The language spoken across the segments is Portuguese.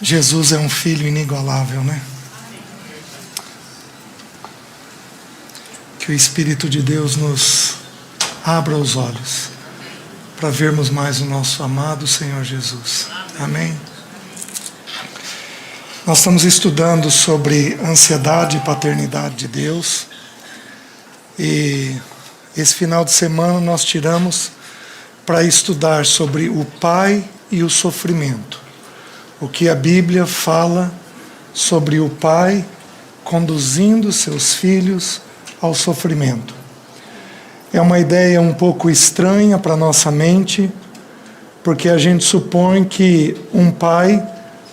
Jesus é um filho inigualável, né? Que o Espírito de Deus nos abra os olhos para vermos mais o nosso amado Senhor Jesus. Amém? Nós estamos estudando sobre ansiedade e paternidade de Deus. E esse final de semana nós tiramos para estudar sobre o Pai e o sofrimento. O que a Bíblia fala sobre o Pai conduzindo seus filhos ao sofrimento. É uma ideia um pouco estranha para a nossa mente, porque a gente supõe que um pai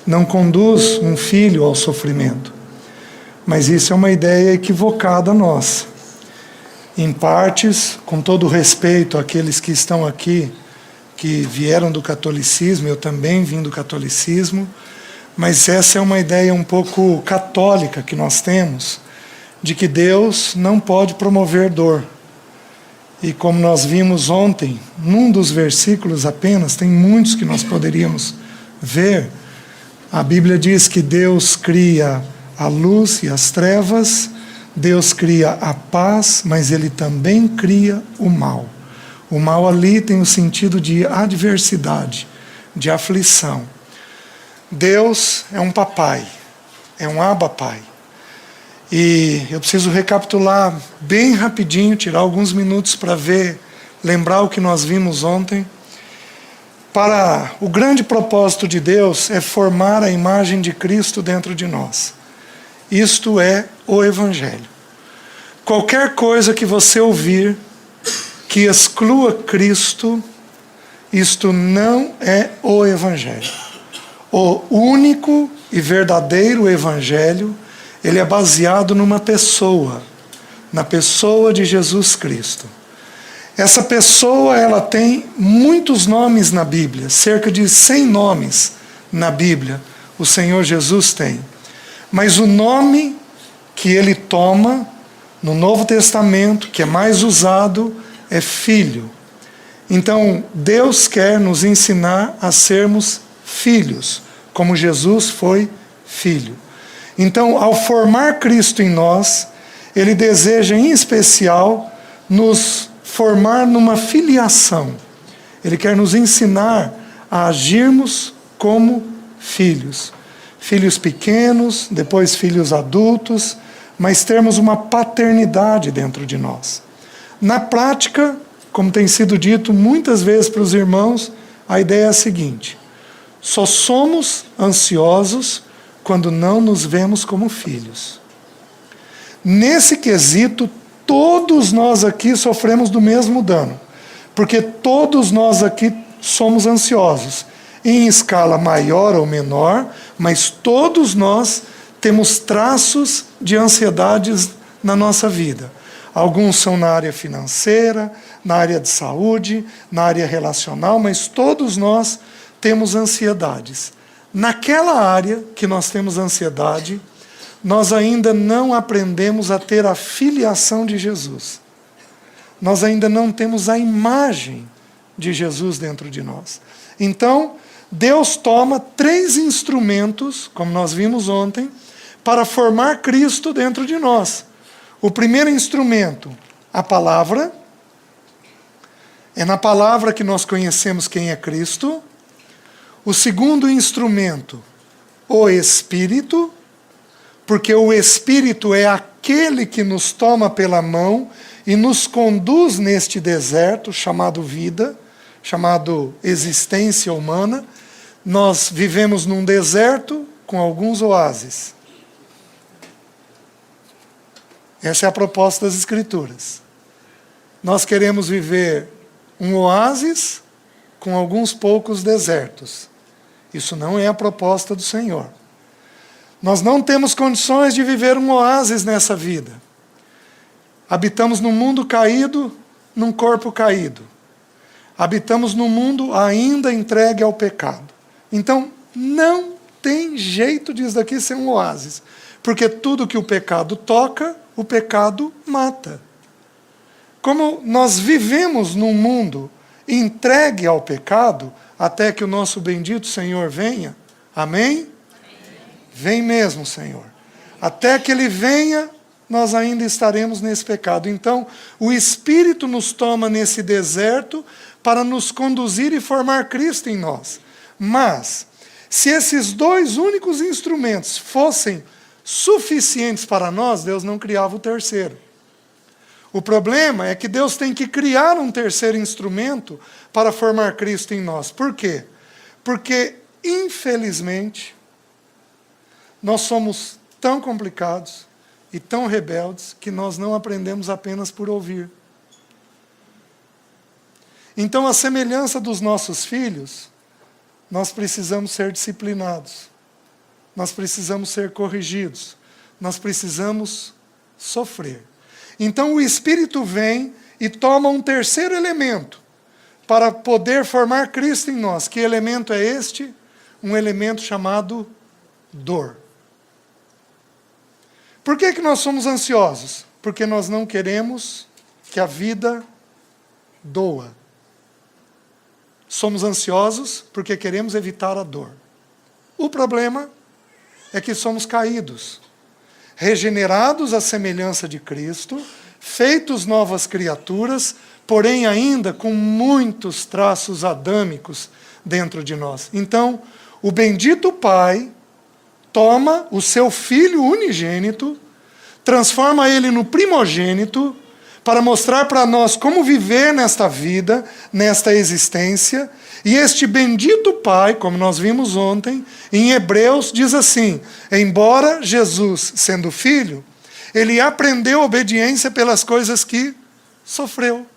não conduz um filho ao sofrimento. Mas isso é uma ideia equivocada nossa. Em partes, com todo o respeito àqueles que estão aqui, que vieram do catolicismo, eu também vim do catolicismo, mas essa é uma ideia um pouco católica que nós temos, de que Deus não pode promover dor. E como nós vimos ontem, num dos versículos apenas, tem muitos que nós poderíamos ver, a Bíblia diz que Deus cria a luz e as trevas, Deus cria a paz, mas Ele também cria o mal. O mal ali tem o sentido de adversidade, de aflição. Deus é um papai, é um Abba Pai. E eu preciso recapitular bem rapidinho, tirar alguns minutos para lembrar o que nós vimos ontem. O grande propósito de Deus é formar a imagem de Cristo dentro de nós. Isto é o Evangelho. Qualquer coisa que você ouvir que exclua Cristo, isto não é o Evangelho. O único e verdadeiro Evangelho, ele é baseado numa pessoa, na pessoa de Jesus Cristo. Essa pessoa, ela tem muitos nomes na Bíblia, cerca de 100 nomes na Bíblia, o Senhor Jesus tem. Mas o nome que ele toma no Novo Testamento, que é mais usado, é Filho. Então, Deus quer nos ensinar a sermos filhos, como Jesus foi filho. Então, ao formar Cristo em nós, Ele deseja, em especial, nos formar numa filiação. Ele quer nos ensinar a agirmos como filhos. Filhos pequenos, depois filhos adultos, mas termos uma paternidade dentro de nós. Na prática, como tem sido dito muitas vezes para os irmãos, a ideia é a seguinte: só somos ansiosos quando não nos vemos como filhos. Nesse quesito, todos nós aqui sofremos do mesmo dano, porque todos nós aqui somos ansiosos, em escala maior ou menor, mas todos nós temos traços de ansiedades na nossa vida. Alguns são na área financeira, na área de saúde, na área relacional, mas todos nós temos ansiedades. Naquela área que nós temos ansiedade, nós ainda não aprendemos a ter a filiação de Jesus. Nós ainda não temos a imagem de Jesus dentro de nós. Então, Deus toma 3 instrumentos, como nós vimos ontem, para formar Cristo dentro de nós. O primeiro instrumento, a palavra. É na palavra que nós conhecemos quem é Cristo. O segundo instrumento, o Espírito, porque o Espírito é aquele que nos toma pela mão e nos conduz neste deserto chamado vida, chamado existência humana. Nós vivemos num deserto com alguns oásis. Essa é a proposta das Escrituras. Nós queremos viver um oásis com alguns poucos desertos. Isso não é a proposta do Senhor. Nós não temos condições de viver um oásis nessa vida. Habitamos num mundo caído, num corpo caído. Habitamos num mundo ainda entregue ao pecado. Então, não tem jeito disso daqui ser um oásis. Porque tudo que o pecado toca, o pecado mata. Como nós vivemos num mundo entregue ao pecado, até que o nosso bendito Senhor venha, amém? Vem mesmo, Senhor. Até que Ele venha, nós ainda estaremos nesse pecado. Então, o Espírito nos toma nesse deserto para nos conduzir e formar Cristo em nós. Mas, se esses dois únicos instrumentos fossem suficientes para nós, Deus não criava o terceiro. O problema é que Deus tem que criar um terceiro instrumento para formar Cristo em nós. Por quê? Porque, infelizmente, nós somos tão complicados e tão rebeldes que nós não aprendemos apenas por ouvir. Então, a semelhança dos nossos filhos, nós precisamos ser disciplinados, nós precisamos ser corrigidos, nós precisamos sofrer. Então, o Espírito vem e toma um terceiro elemento para poder formar Cristo em nós. Que elemento é este? Um elemento chamado dor. Por que nós somos ansiosos? Porque nós não queremos que a vida doa. Somos ansiosos porque queremos evitar a dor. O problema é que somos caídos, regenerados à semelhança de Cristo, feitos novas criaturas, porém ainda com muitos traços adâmicos dentro de nós. Então, o bendito Pai toma o seu Filho unigênito, transforma ele no primogênito, para mostrar para nós como viver nesta vida, nesta existência. E este bendito Pai, como nós vimos ontem, em Hebreus diz assim: embora Jesus, sendo filho, ele aprendeu obediência pelas coisas que sofreu.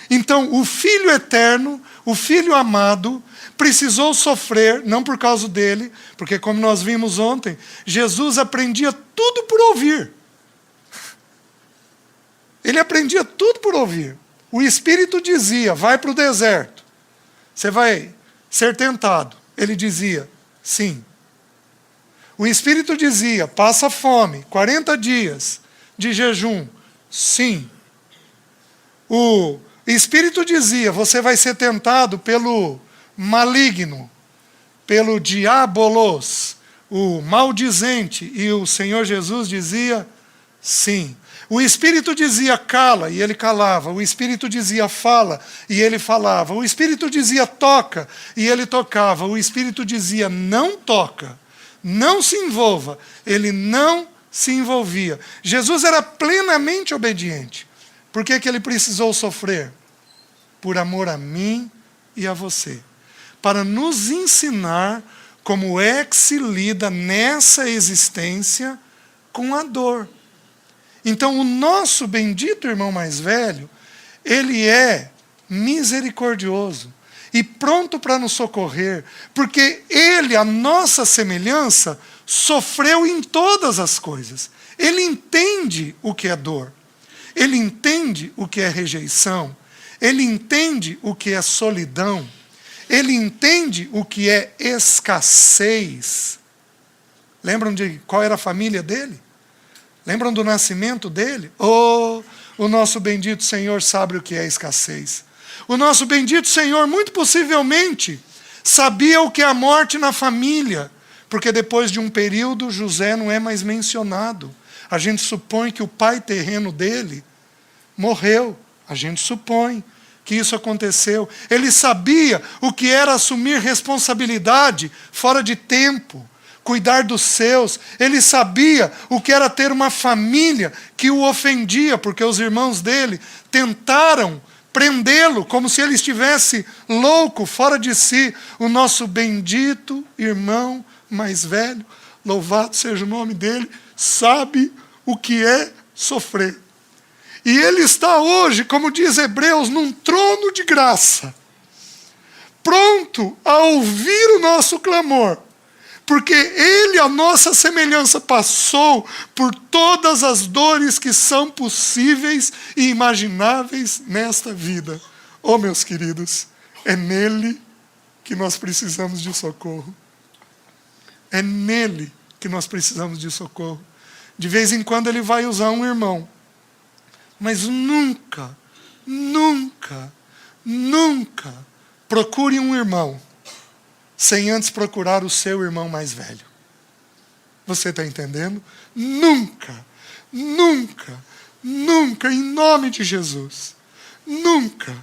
Então, o Filho eterno, o Filho amado, precisou sofrer, não por causa dele, porque como nós vimos ontem, Jesus aprendia tudo por ouvir. Ele aprendia tudo por ouvir. O Espírito dizia, vai para o deserto. Você vai ser tentado. Ele dizia, sim. O Espírito dizia, passa fome, 40 dias de jejum. Sim. O Espírito dizia, você vai ser tentado pelo maligno, pelo diabolos, o maldizente. E o Senhor Jesus dizia, sim. O Espírito dizia cala, e ele calava. O Espírito dizia fala, e ele falava. O Espírito dizia toca, e ele tocava. O Espírito dizia não toca, não se envolva. Ele não se envolvia. Jesus era plenamente obediente. Por que ele precisou sofrer? Por amor a mim e a você. Para nos ensinar como é que se lida nessa existência com a dor. Então, o nosso bendito irmão mais velho, ele é misericordioso e pronto para nos socorrer, porque ele, a nossa semelhança, sofreu em todas as coisas. Ele entende o que é dor, ele entende o que é rejeição, ele entende o que é solidão, ele entende o que é escassez. Lembram de qual era a família dele? Lembram do nascimento dele? Oh, o nosso bendito Senhor sabe o que é escassez. O nosso bendito Senhor, muito possivelmente, sabia o que é a morte na família, porque depois de um período, José não é mais mencionado. A gente supõe que o pai terreno dele morreu. A gente supõe que isso aconteceu. Ele sabia o que era assumir responsabilidade fora de tempo, cuidar dos seus. Ele sabia o que era ter uma família que o ofendia, porque os irmãos dele tentaram prendê-lo como se ele estivesse louco, fora de si. O nosso bendito irmão mais velho, louvado seja o nome dele, sabe o que é sofrer. E ele está hoje, como diz Hebreus, num trono de graça, pronto a ouvir o nosso clamor, porque ele, a nossa semelhança, passou por todas as dores que são possíveis e imagináveis nesta vida. Oh, meus queridos, é nele que nós precisamos de socorro. É nele que nós precisamos de socorro. De vez em quando ele vai usar um irmão, mas nunca, nunca, nunca procure um irmão sem antes procurar o seu irmão mais velho. Você está entendendo? Nunca, nunca, nunca, em nome de Jesus, nunca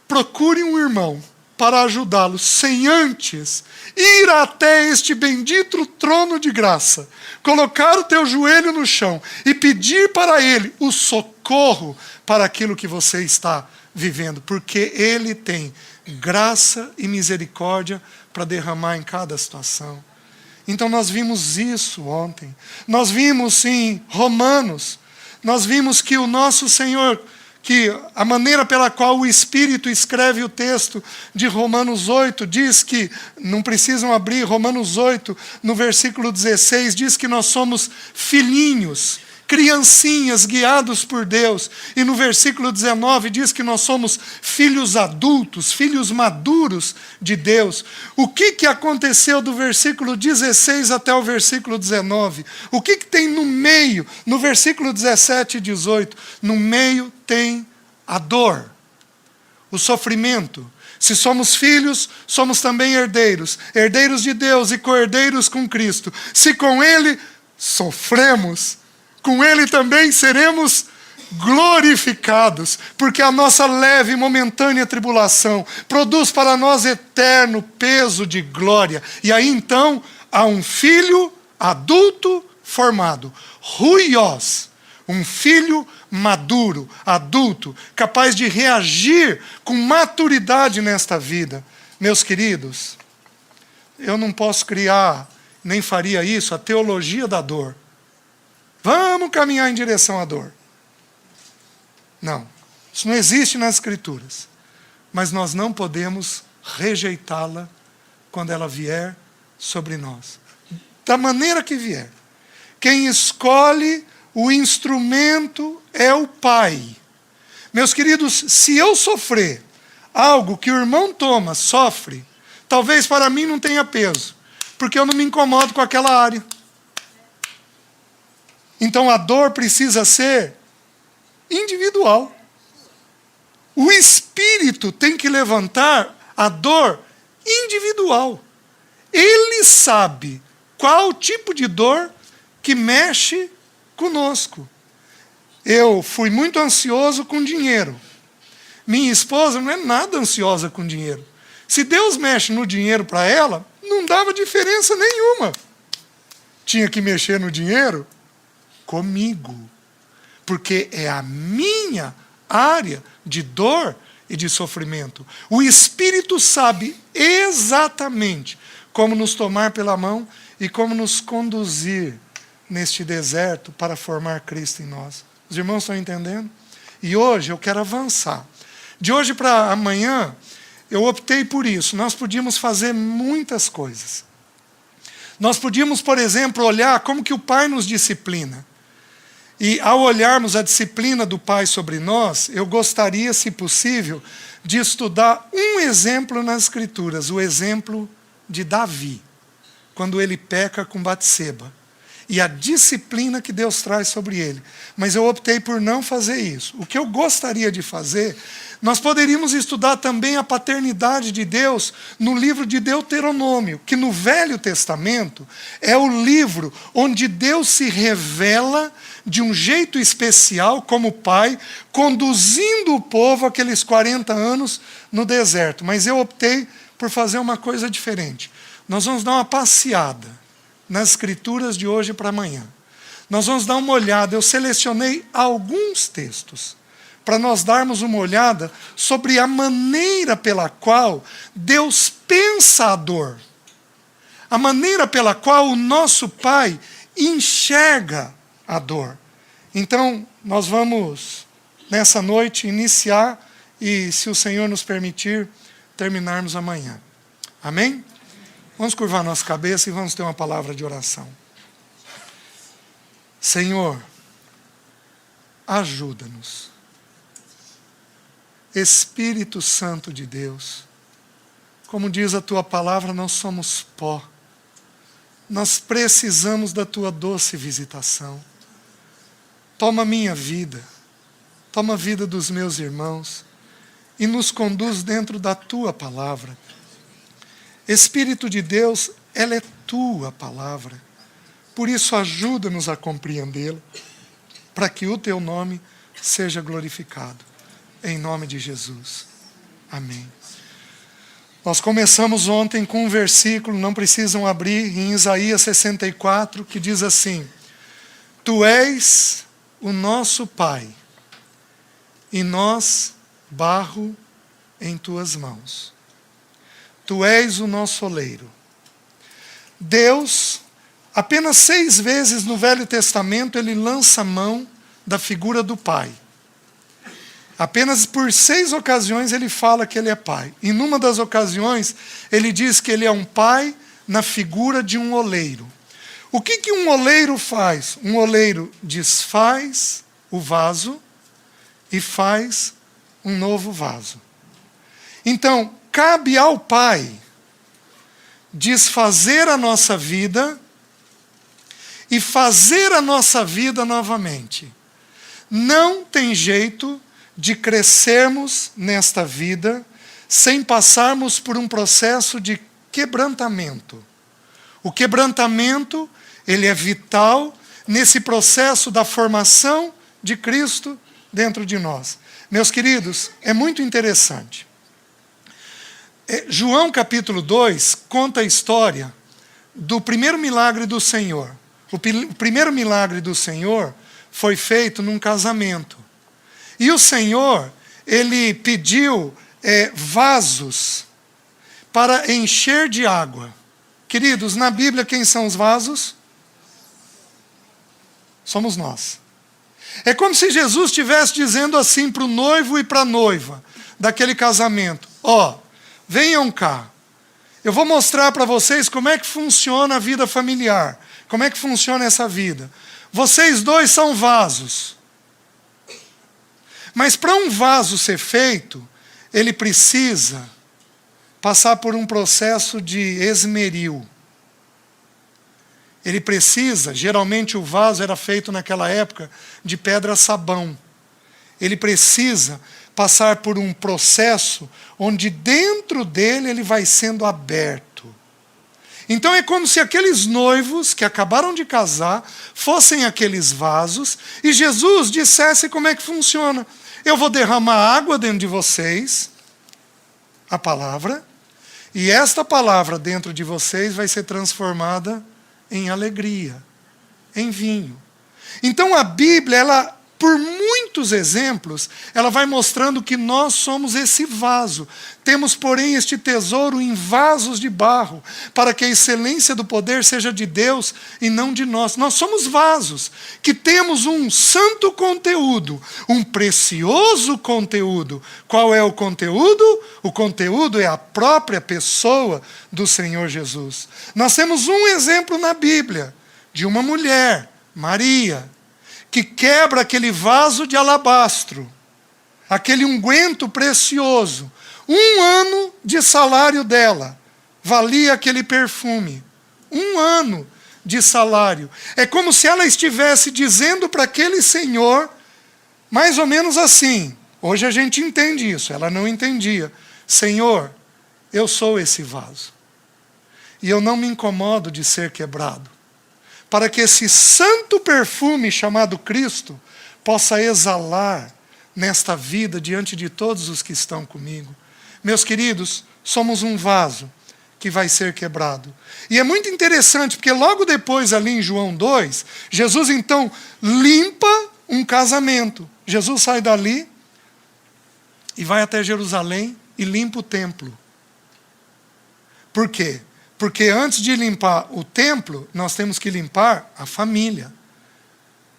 procure um irmão para ajudá-lo, sem antes ir até este bendito trono de graça, colocar o teu joelho no chão e pedir para ele o socorro para aquilo que você está vivendo, porque ele tem graça e misericórdia para derramar em cada situação. Então nós vimos isso ontem. Nós vimos em Romanos, nós vimos que o nosso Senhor, que a maneira pela qual o Espírito escreve o texto de Romanos 8, diz que, não precisam abrir, Romanos 8, no versículo 16, diz que nós somos filhinhos, criancinhas guiados por Deus. E no versículo 19 diz que nós somos filhos adultos, filhos maduros de Deus. O que aconteceu do versículo 16 até o versículo 19? O que tem no meio, no versículo 17 e 18? No meio tem a dor, o sofrimento. Se somos filhos, somos também herdeiros, herdeiros de Deus e co-herdeiros com Cristo. Se com Ele sofremos, com Ele também seremos glorificados, porque a nossa leve e momentânea tribulação produz para nós eterno peso de glória. E aí então há um filho adulto formado, ruios, um filho maduro, adulto, capaz de reagir com maturidade nesta vida. Meus queridos, eu não posso criar, nem faria isso, a teologia da dor. Vamos caminhar em direção à dor. Não, isso não existe nas Escrituras. Mas nós não podemos rejeitá-la quando ela vier sobre nós. Da maneira que vier. Quem escolhe o instrumento é o Pai. Meus queridos, se eu sofrer algo que o irmão Thomas sofre, talvez para mim não tenha peso, porque eu não me incomodo com aquela área. Então a dor precisa ser individual. O Espírito tem que levantar a dor individual. Ele sabe qual tipo de dor que mexe conosco. Eu fui muito ansioso com dinheiro. Minha esposa não é nada ansiosa com dinheiro. Se Deus mexe no dinheiro para ela, não dava diferença nenhuma. Tinha que mexer no dinheiro comigo, porque é a minha área de dor e de sofrimento. O Espírito sabe exatamente como nos tomar pela mão e como nos conduzir neste deserto para formar Cristo em nós. Os irmãos estão entendendo? E hoje eu quero avançar. De hoje para amanhã, eu optei por isso. Nós podíamos fazer muitas coisas. Nós podíamos, por exemplo, olhar como que o Pai nos disciplina. E ao olharmos a disciplina do Pai sobre nós, eu gostaria, se possível, de estudar um exemplo nas Escrituras, o exemplo de Davi, quando ele peca com Batseba, e a disciplina que Deus traz sobre ele. Mas eu optei por não fazer isso. O que eu gostaria de fazer, nós poderíamos estudar também a paternidade de Deus no livro de Deuteronômio, que no Velho Testamento é o livro onde Deus se revela de um jeito especial como pai, conduzindo o povo aqueles 40 anos no deserto. Mas eu optei por fazer uma coisa diferente. Nós vamos dar uma passeada nas Escrituras de hoje para amanhã. Nós vamos dar uma olhada, eu selecionei alguns textos, para nós darmos uma olhada sobre a maneira pela qual Deus pensa a dor. A maneira pela qual o nosso Pai enxerga a dor. Então, nós vamos, nessa noite, iniciar e, se o Senhor nos permitir, terminarmos amanhã. Amém? Vamos curvar nossa cabeça e vamos ter uma palavra de oração. Senhor, ajuda-nos. Espírito Santo de Deus, como diz a Tua palavra, nós somos pó. Nós precisamos da Tua doce visitação. Toma minha vida, toma a vida dos meus irmãos e nos conduz dentro da Tua palavra. Espírito de Deus, ela é Tua palavra. Por isso, ajuda-nos a compreendê-lo, para que o teu nome seja glorificado. Em nome de Jesus. Amém. Nós começamos ontem com um versículo, não precisam abrir, em Isaías 64, que diz assim: Tu és o nosso Pai, e nós, barro em tuas mãos. Tu és o nosso oleiro. Deus, apenas 6 vezes no Velho Testamento, ele lança mão da figura do Pai. Apenas por 6 ocasiões ele fala que ele é pai. E numa das ocasiões, ele diz que ele é um pai na figura de um oleiro. O que um oleiro faz? Um oleiro desfaz o vaso e faz um novo vaso. Então, cabe ao pai desfazer a nossa vida e fazer a nossa vida novamente. Não tem jeito de crescermos nesta vida sem passarmos por um processo de quebrantamento. O quebrantamento, ele é vital nesse processo da formação de Cristo dentro de nós. Meus queridos, é muito interessante. João capítulo 2 conta a história do primeiro milagre do Senhor. O primeiro milagre do Senhor foi feito num casamento. E o Senhor, ele pediu vasos para encher de água. Queridos, na Bíblia quem são os vasos? Somos nós. É como se Jesus estivesse dizendo assim para o noivo e para a noiva daquele casamento: venham cá, eu vou mostrar para vocês como é que funciona a vida familiar, como é que funciona essa vida. Vocês dois são vasos. Mas para um vaso ser feito, ele precisa passar por um processo de esmeril. Ele precisa, geralmente o vaso era feito naquela época de pedra-sabão. Ele precisa passar por um processo onde dentro dele ele vai sendo aberto. Então é como se aqueles noivos que acabaram de casar fossem aqueles vasos e Jesus dissesse como é que funciona. Eu vou derramar água dentro de vocês, a palavra, e esta palavra dentro de vocês vai ser transformada em alegria, em vinho. Então a Bíblia, ela, por muitos exemplos, ela vai mostrando que nós somos esse vaso. Temos, porém, este tesouro em vasos de barro, para que a excelência do poder seja de Deus e não de nós. Nós somos vasos que temos um santo conteúdo, um precioso conteúdo. Qual é o conteúdo? O conteúdo é a própria pessoa do Senhor Jesus. Nós temos um exemplo na Bíblia, de uma mulher, Maria, que quebra aquele vaso de alabastro, aquele unguento precioso. 1 ano de salário dela valia aquele perfume. 1 ano de salário. É como se ela estivesse dizendo para aquele senhor, mais ou menos assim. Hoje a gente entende isso, ela não entendia. Senhor, eu sou esse vaso. E eu não me incomodo de ser quebrado, para que esse santo perfume chamado Cristo possa exalar nesta vida diante de todos os que estão comigo. Meus queridos, somos um vaso que vai ser quebrado. E é muito interessante, porque logo depois, ali em João 2, Jesus então limpa um casamento. Jesus sai dali e vai até Jerusalém e limpa o templo. Por quê? Porque antes de limpar o templo, nós temos que limpar a família.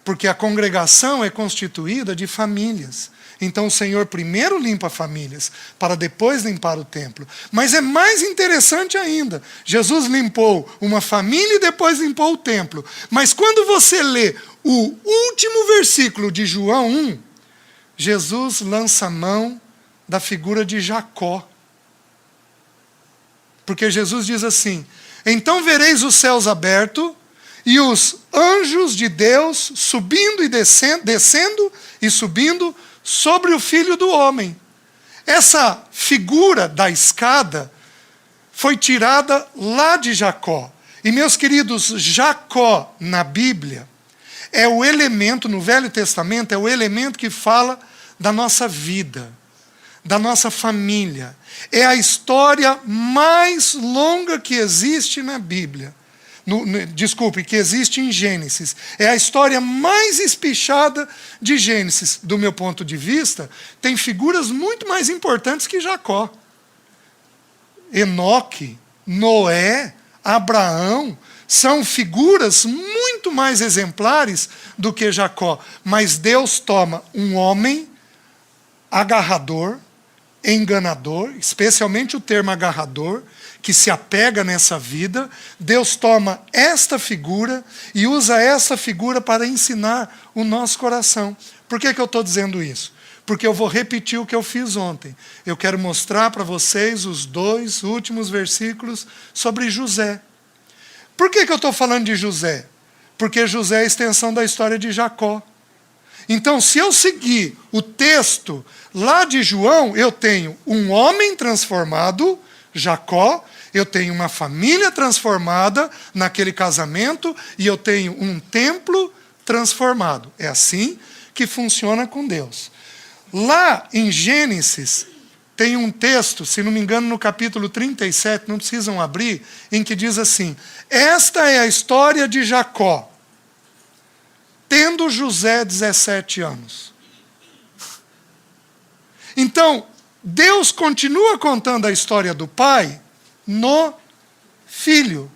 Porque a congregação é constituída de famílias. Então o Senhor primeiro limpa famílias, para depois limpar o templo. Mas é mais interessante ainda. Jesus limpou uma família e depois limpou o templo. Mas quando você lê o último versículo de João 1, Jesus lança a mão da figura de Jacó. Porque Jesus diz assim: então vereis os céus abertos e os anjos de Deus subindo e descendo e subindo sobre o Filho do Homem. Essa figura da escada foi tirada lá de Jacó. E meus queridos, Jacó na Bíblia é o elemento, no Velho Testamento, é o elemento que fala da nossa vida, da nossa família. É a história mais longa que existe na Bíblia. Desculpe, que existe em Gênesis. É a história mais espichada de Gênesis. Do meu ponto de vista, tem figuras muito mais importantes que Jacó. Enoque, Noé, Abraão, são figuras muito mais exemplares do que Jacó. Mas Deus toma um homem agarrador, enganador, especialmente o termo agarrador, que se apega nessa vida. Deus toma esta figura e usa essa figura para ensinar o nosso coração. Por que eu estou dizendo isso? Porque eu vou repetir o que eu fiz ontem. Eu quero mostrar para vocês os 2 últimos versículos sobre José. Por que eu estou falando de José? Porque José é a extensão da história de Jacó. Então, se eu seguir o texto lá de João, eu tenho um homem transformado, Jacó, eu tenho uma família transformada naquele casamento e eu tenho um templo transformado. É assim que funciona com Deus. Lá em Gênesis, tem um texto, se não me engano, no capítulo 37, não precisam abrir, em que diz assim: esta é a história de Jacó, tendo José 17 anos. Então, Deus continua contando a história do pai no filho.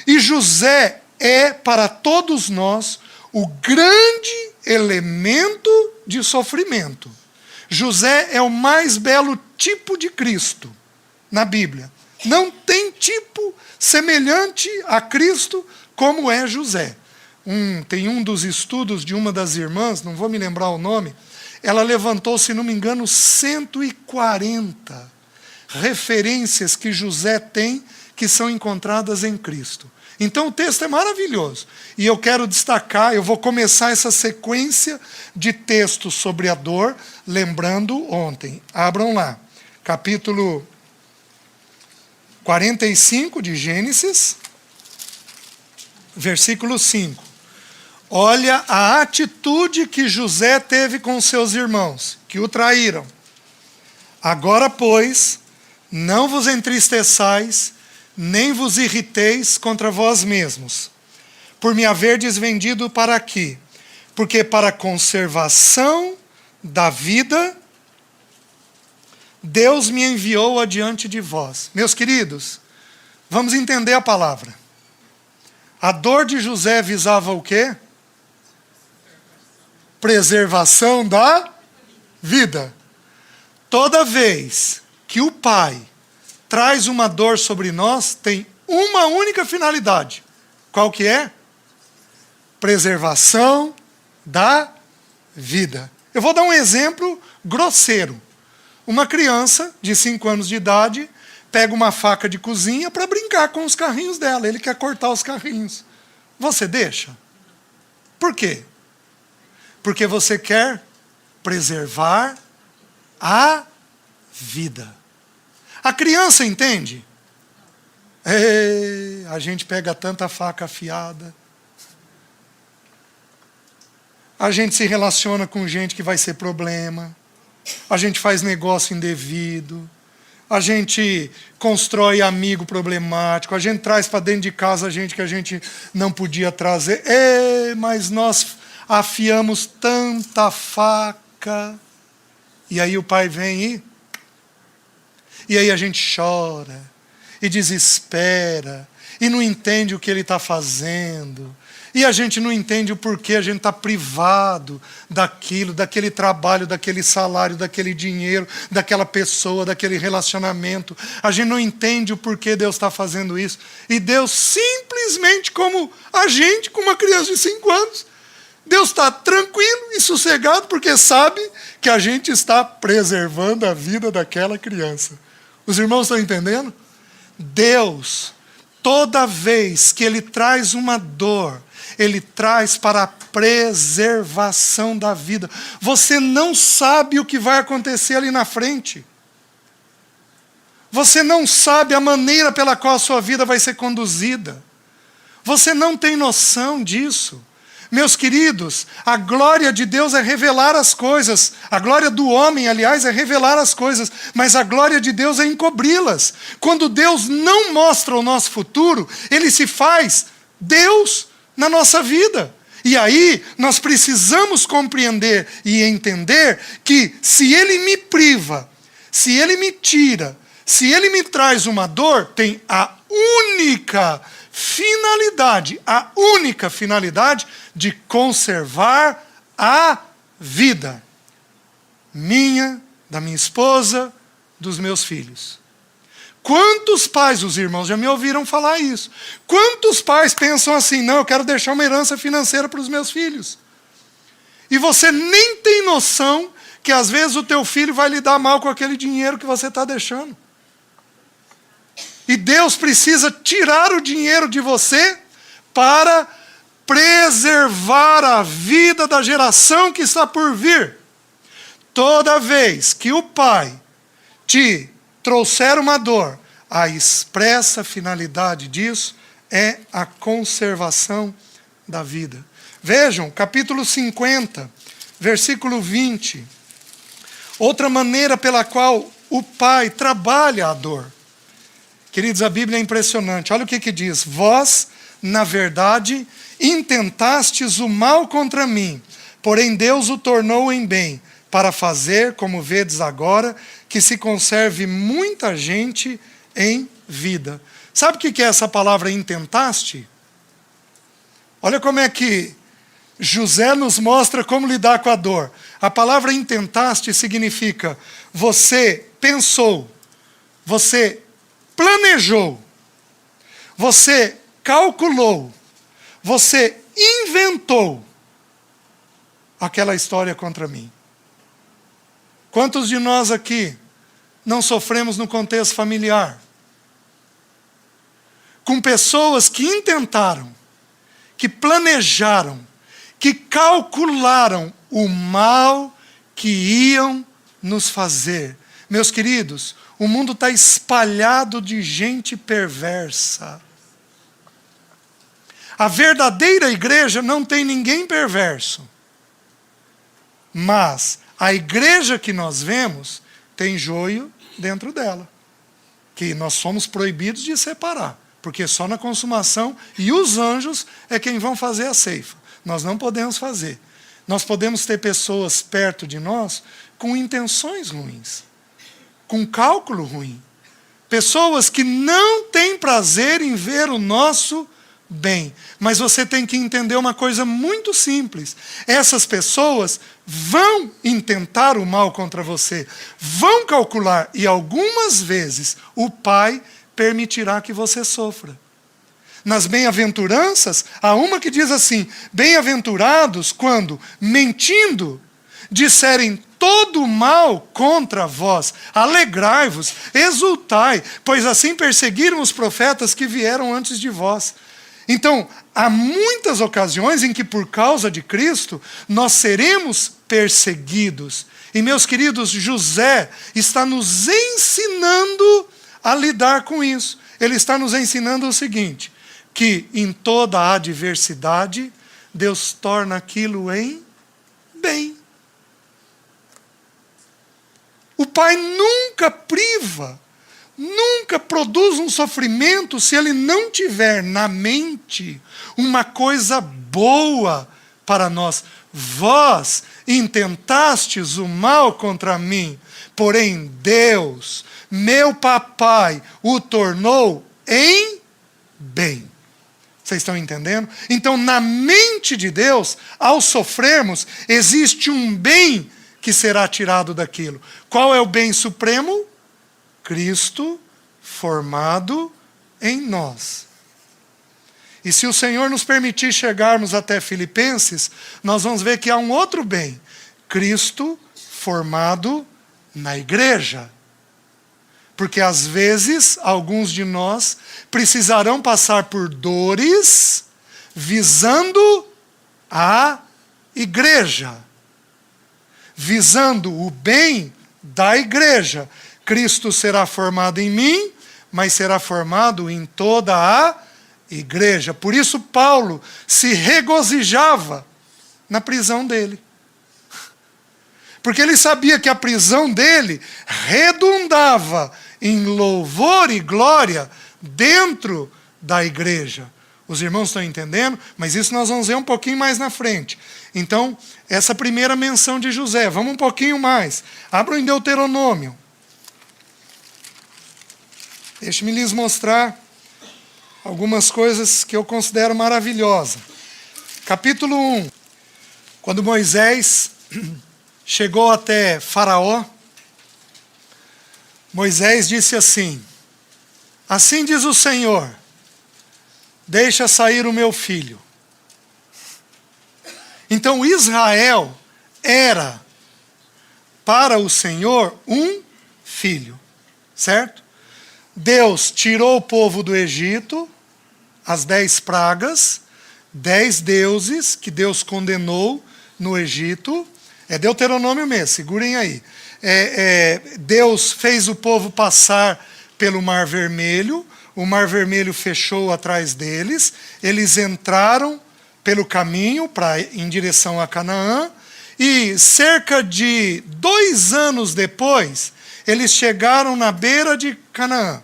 E José é, para todos nós, o grande elemento de sofrimento. José é o mais belo tipo de Cristo na Bíblia. Não tem tipo semelhante a Cristo como é José. Tem um dos estudos de uma das irmãs, não vou me lembrar o nome, ela levantou, se não me engano, 140 referências que José tem que são encontradas em Cristo. Então o texto é maravilhoso. E eu quero destacar, eu vou começar essa sequência de textos sobre a dor, lembrando ontem. Abram lá, capítulo 45 de Gênesis, versículo 5. Olha a atitude que José teve com seus irmãos, que o traíram. Agora, pois, não vos entristeçais, nem vos irriteis contra vós mesmos, por me haverdes vendido para aqui, porque para a conservação da vida, Deus me enviou adiante de vós. Meus queridos, vamos entender a palavra. A dor de José visava o quê? Preservação da vida. Toda vez que o Pai traz uma dor sobre nós, tem uma única finalidade. Qual que é? Preservação da vida. Eu vou dar um exemplo grosseiro. Uma criança de 5 anos de idade pega uma faca de cozinha para brincar com os carrinhos dela. Ele quer cortar os carrinhos. Você deixa? Por quê? Porque você quer preservar a vida. A criança entende? A gente pega tanta faca afiada. A gente se relaciona com gente que vai ser problema. A gente faz negócio indevido. A gente constrói amigo problemático. A gente traz para dentro de casa gente que a gente não podia trazer. Mas nós afiamos tanta faca. E aí o pai vem e aí a gente chora e desespera e não entende o que ele está fazendo. E a gente não entende o porquê a gente está privado daquilo, daquele trabalho, daquele salário, daquele dinheiro, daquela pessoa, daquele relacionamento. A gente não entende o porquê Deus está fazendo isso. E Deus simplesmente, como a gente, com uma criança de 5 anos, Deus está tranquilo e sossegado porque sabe que a gente está preservando a vida daquela criança. Os irmãos estão entendendo? Deus, toda vez que Ele traz uma dor, Ele traz para a preservação da vida. Você não sabe o que vai acontecer ali na frente. Você não sabe a maneira pela qual a sua vida vai ser conduzida. Você não tem noção disso. Meus queridos, a glória de Deus é revelar as coisas. A glória do homem, aliás, é revelar as coisas. Mas a glória de Deus é encobri-las. Quando Deus não mostra o nosso futuro, Ele se faz Deus na nossa vida. E aí, nós precisamos compreender e entender que se Ele me priva, se Ele me tira, se Ele me traz uma dor, tem a única finalidade de conservar a vida minha, da minha esposa, dos meus filhos. Quantos pais, os irmãos já me ouviram falar isso, quantos pais pensam assim, não, eu quero deixar uma herança financeira para os meus filhos. E você nem tem noção que às vezes o teu filho vai lidar mal com aquele dinheiro que você está deixando. E Deus precisa tirar o dinheiro de você para preservar a vida da geração que está por vir. Toda vez que o Pai te trouxer uma dor, a expressa finalidade disso é a conservação da vida. Vejam, capítulo 50, versículo 20. Outra maneira pela qual o Pai trabalha a dor. Queridos, a Bíblia é impressionante. Olha o que diz. Vós, na verdade, intentastes o mal contra mim, porém Deus o tornou em bem, para fazer, como vedes agora, que se conserve muita gente em vida. Sabe o que é essa palavra intentaste? Olha como é que José nos mostra como lidar com a dor. A palavra intentaste significa você pensou, você planejou, você calculou, você inventou aquela história contra mim. Quantos de nós aqui não sofremos no contexto familiar? Com pessoas que intentaram, que planejaram, que calcularam o mal que iam nos fazer. Meus queridos, o mundo está espalhado de gente perversa. A verdadeira igreja não tem ninguém perverso. Mas a igreja que nós vemos tem joio dentro dela. Que nós somos proibidos de separar. Porque só na consumação, e os anjos é quem vão fazer a ceifa. Nós não podemos fazer. Nós podemos ter pessoas perto de nós com intenções ruins. Com cálculo ruim. Pessoas que não têm prazer em ver o nosso bem. Mas você tem que entender uma coisa muito simples. Essas pessoas vão intentar o mal contra você. Vão calcular. E algumas vezes o Pai permitirá que você sofra. Nas bem-aventuranças, há uma que diz assim, bem-aventurados quando, mentindo, disserem todo o mal contra vós, alegrai-vos, exultai, pois assim perseguiram os profetas que vieram antes de vós. Então, há muitas ocasiões em que por causa de Cristo, nós seremos perseguidos. E meus queridos, José está nos ensinando a lidar com isso. Ele está nos ensinando o seguinte, que em toda a adversidade, Deus torna aquilo em bem. O Pai nunca priva, nunca produz um sofrimento se Ele não tiver na mente uma coisa boa para nós. Vós intentastes o mal contra mim, porém Deus, meu papai, o tornou em bem. Vocês estão entendendo? Então, na mente de Deus, ao sofrermos, existe um bem que será tirado daquilo. Qual é o bem supremo? Cristo formado em nós. E se o Senhor nos permitir chegarmos até Filipenses, nós vamos ver que há um outro bem. Cristo formado na igreja. Porque às vezes, alguns de nós precisarão passar por dores visando a igreja. Visando o bem da igreja. Cristo será formado em mim, mas será formado em toda a igreja. Por isso Paulo se regozijava na prisão dele. Porque ele sabia que a prisão dele redundava em louvor e glória dentro da igreja. Os irmãos estão entendendo? Mas isso nós vamos ver um pouquinho mais na frente. Então, essa primeira menção de José. Vamos um pouquinho mais. Abram em Deuteronômio. Deixe-me lhes mostrar algumas coisas que eu considero maravilhosas. Capítulo 1. Quando Moisés chegou até Faraó, Moisés disse assim: assim diz o Senhor, deixa sair o meu filho. Então Israel era para o Senhor um filho, certo? Deus tirou o povo do Egito, as 10 pragas, 10 deuses que Deus condenou no Egito. É Deuteronômio mesmo, segurem aí. Deus fez o povo passar pelo Mar Vermelho, o Mar Vermelho fechou atrás deles, eles entraram pelo caminho em direção a Canaã, e cerca de 2 anos depois, eles chegaram na beira de Canaã.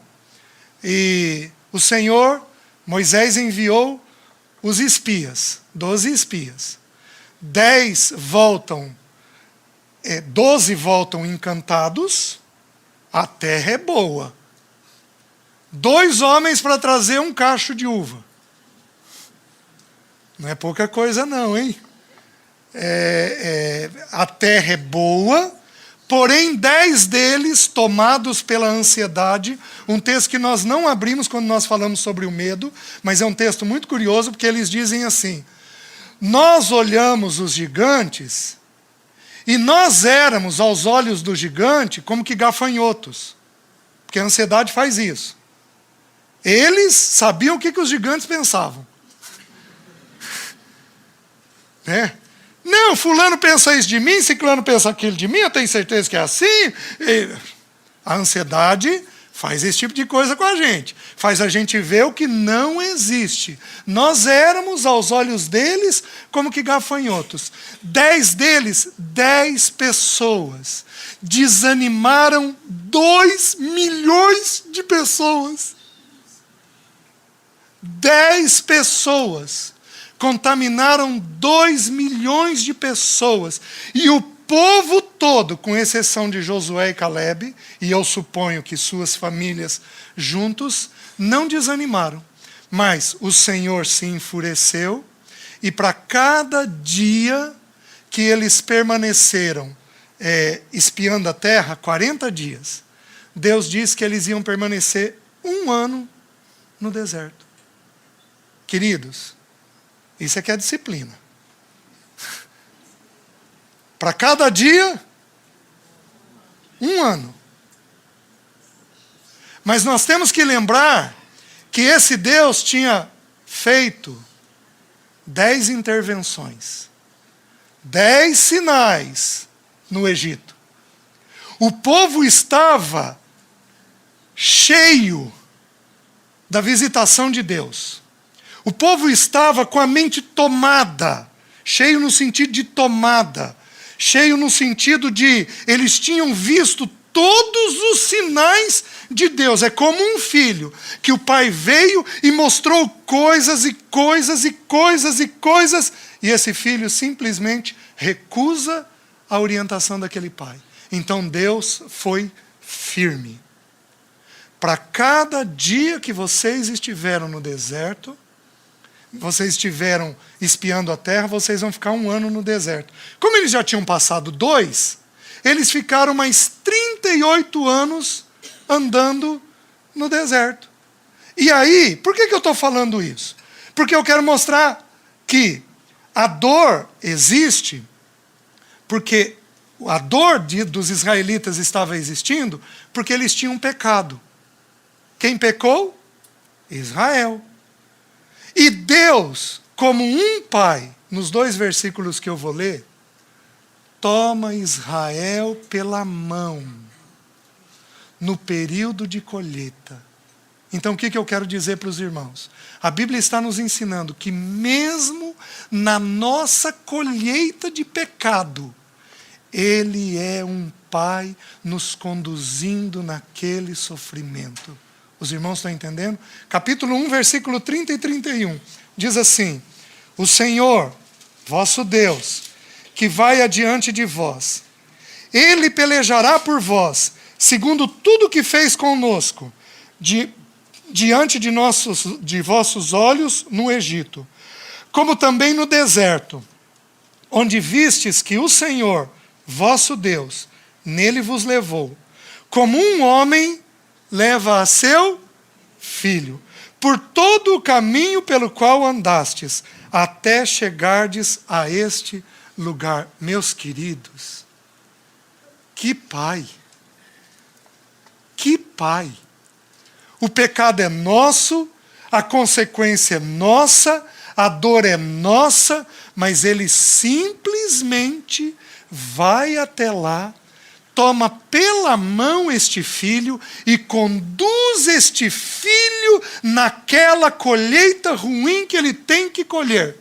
E o Senhor, Moisés enviou os espias, 12 espias. 12 voltam encantados, a terra é boa. 2 homens para trazer um cacho de uva. Não é pouca coisa não, hein? A terra é boa, porém 10 deles, tomados pela ansiedade, um texto que nós não abrimos quando nós falamos sobre o medo, mas é um texto muito curioso, porque eles dizem assim: nós olhamos os gigantes, e nós éramos, aos olhos do gigante, como que gafanhotos. Porque a ansiedade faz isso. Eles sabiam o que os gigantes pensavam. Né? Não, fulano pensa isso de mim, ciclano pensa aquilo de mim, eu tenho certeza que é assim. A ansiedade faz esse tipo de coisa com a gente. Faz a gente ver o que não existe. Nós éramos, aos olhos deles, como que gafanhotos. 10 deles, 10 pessoas, desanimaram 2 milhões de pessoas. 10 pessoas contaminaram 2 milhões de pessoas. E o povo todo, com exceção de Josué e Calebe, e eu suponho que suas famílias juntos, não desanimaram. Mas o Senhor se enfureceu, e para cada dia que eles permaneceram espiando a terra, 40 dias, Deus disse que eles iam permanecer 1 ano no deserto. Queridos, isso é que é disciplina. Para cada dia, 1 ano. Mas nós temos que lembrar que esse Deus tinha feito 10 intervenções, 10 sinais no Egito. O povo estava cheio da visitação de Deus. O povo estava com a mente tomada, cheio no sentido de tomada, cheio no sentido de eles tinham visto todos os sinais de Deus. É como um filho, que o pai veio e mostrou coisas e coisas e coisas e coisas, e esse filho simplesmente recusa a orientação daquele pai. Então Deus foi firme. Para cada dia que vocês estiveram no deserto, vocês estiveram espiando a terra, vocês vão ficar 1 ano no deserto. Como eles já tinham passado 2, eles ficaram mais 38 anos andando no deserto. E aí, por que eu estou falando isso? Porque eu quero mostrar que a dor existe, porque a dor dos israelitas estava existindo, porque eles tinham pecado. Quem pecou? Israel. E Deus, como um pai, nos 2 versículos que eu vou ler, toma Israel pela mão no período de colheita Então o que eu quero dizer para os irmãos? A Bíblia está nos ensinando que mesmo na nossa colheita de pecado, Ele é um Pai nos conduzindo naquele sofrimento. Os irmãos estão entendendo? Capítulo 1, versículo 30 e 31. Diz assim: o Senhor, vosso Deus, que vai adiante de vós, Ele pelejará por vós, segundo tudo que fez conosco, diante de vossos olhos no Egito, como também no deserto, onde vistes que o Senhor, vosso Deus, nele vos levou, como um homem leva a seu filho, por todo o caminho pelo qual andastes, até chegardes a este lugar. Meus queridos, que pai! Que pai! O pecado é nosso, a consequência é nossa, a dor é nossa, mas Ele simplesmente vai até lá, toma pela mão este filho e conduz este filho naquela colheita ruim que ele tem que colher.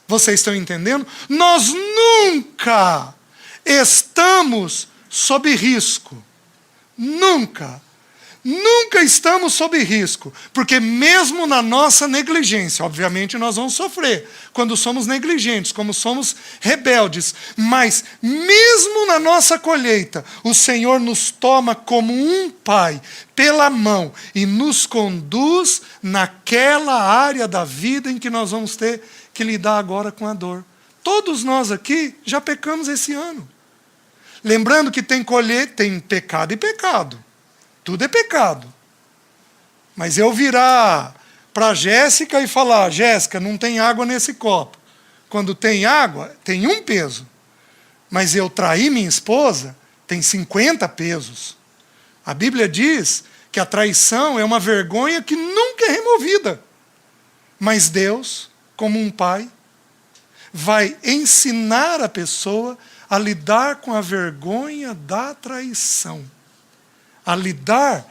Vocês estão entendendo? Nós nunca estamos sob risco. Nunca. Nunca estamos sob risco, porque mesmo na nossa negligência, obviamente nós vamos sofrer quando somos negligentes, como somos rebeldes, mas mesmo na nossa colheita, o Senhor nos toma como um pai pela mão e nos conduz naquela área da vida em que nós vamos ter que lidar agora com a dor. Todos nós aqui já pecamos esse ano. Lembrando que tem pecado e pecado. Tudo é pecado. Mas eu virar para a Jéssica e falar: Jéssica, não tem água nesse copo. Quando tem água, tem um peso. Mas eu trair minha esposa, tem 50 pesos. A Bíblia diz que a traição é uma vergonha que nunca é removida. Mas Deus, como um pai, vai ensinar a pessoa a lidar com a vergonha da traição. A lidar,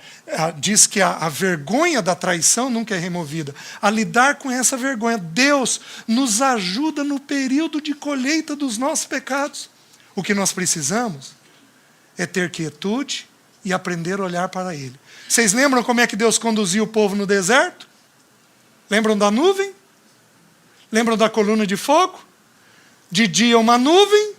diz que a vergonha da traição nunca é removida. A lidar com essa vergonha. Deus nos ajuda no período de colheita dos nossos pecados. O que nós precisamos é ter quietude e aprender a olhar para Ele. Vocês lembram como é que Deus conduziu o povo no deserto? Lembram da nuvem? Lembram da coluna de fogo? De dia uma nuvem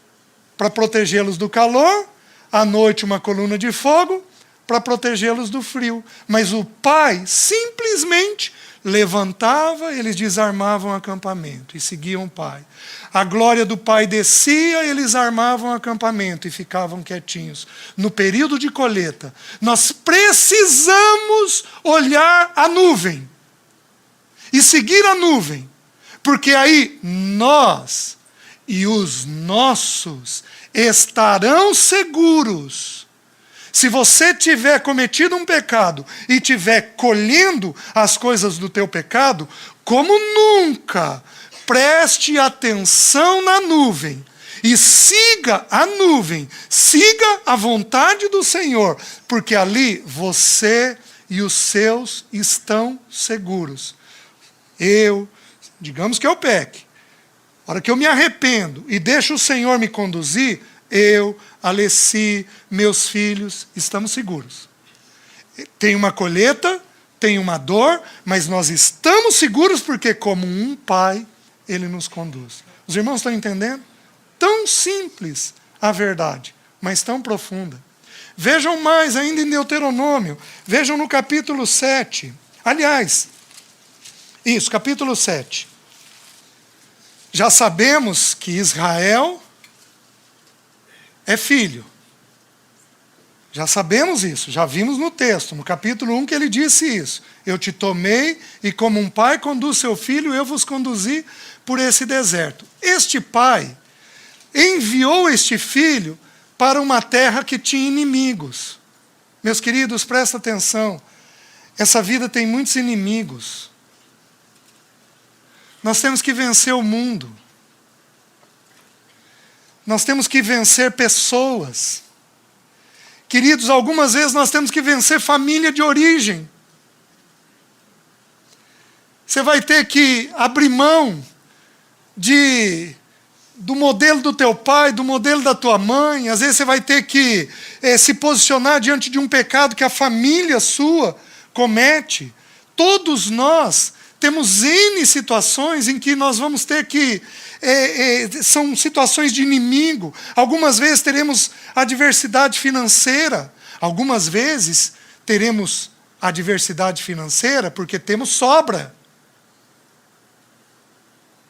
para protegê-los do calor, à noite uma coluna de fogo para protegê-los do frio. Mas o pai simplesmente levantava, eles desarmavam o acampamento e seguiam o pai. A glória do pai descia, eles armavam o acampamento e ficavam quietinhos. No período de colheita, nós precisamos olhar a nuvem e seguir a nuvem, porque aí nós e os nossos estarão seguros. Se você tiver cometido um pecado e tiver colhendo as coisas do teu pecado, como nunca, preste atenção na nuvem e siga a nuvem, siga a vontade do Senhor, porque ali você e os seus estão seguros. Digamos que eu peque, a hora que eu me arrependo e deixo o Senhor me conduzir, eu, Alessi, meus filhos, estamos seguros. Tem uma colheita, tem uma dor, mas nós estamos seguros porque, como um pai, Ele nos conduz. Os irmãos estão entendendo? Tão simples a verdade, mas tão profunda. Vejam mais ainda em Deuteronômio, vejam no capítulo 7. Aliás, capítulo 7. Já sabemos que Israel é filho. Já sabemos isso, já vimos no texto, no capítulo 1 que ele disse isso. Eu te tomei e como um pai conduz seu filho, eu vos conduzi por esse deserto. Este pai enviou este filho para uma terra que tinha inimigos. Meus queridos, presta atenção. Essa vida tem muitos inimigos. Nós temos que vencer o mundo. Nós temos que vencer pessoas. Queridos, algumas vezes nós temos que vencer família de origem. Você vai ter que abrir mão do modelo do teu pai, do modelo da tua mãe. Às vezes você vai ter que se posicionar diante de um pecado que a família sua comete. Todos nós temos N situações em que nós vamos ter que... são situações de inimigo. Algumas vezes teremos adversidade financeira. Algumas vezes teremos adversidade financeira porque temos sobra.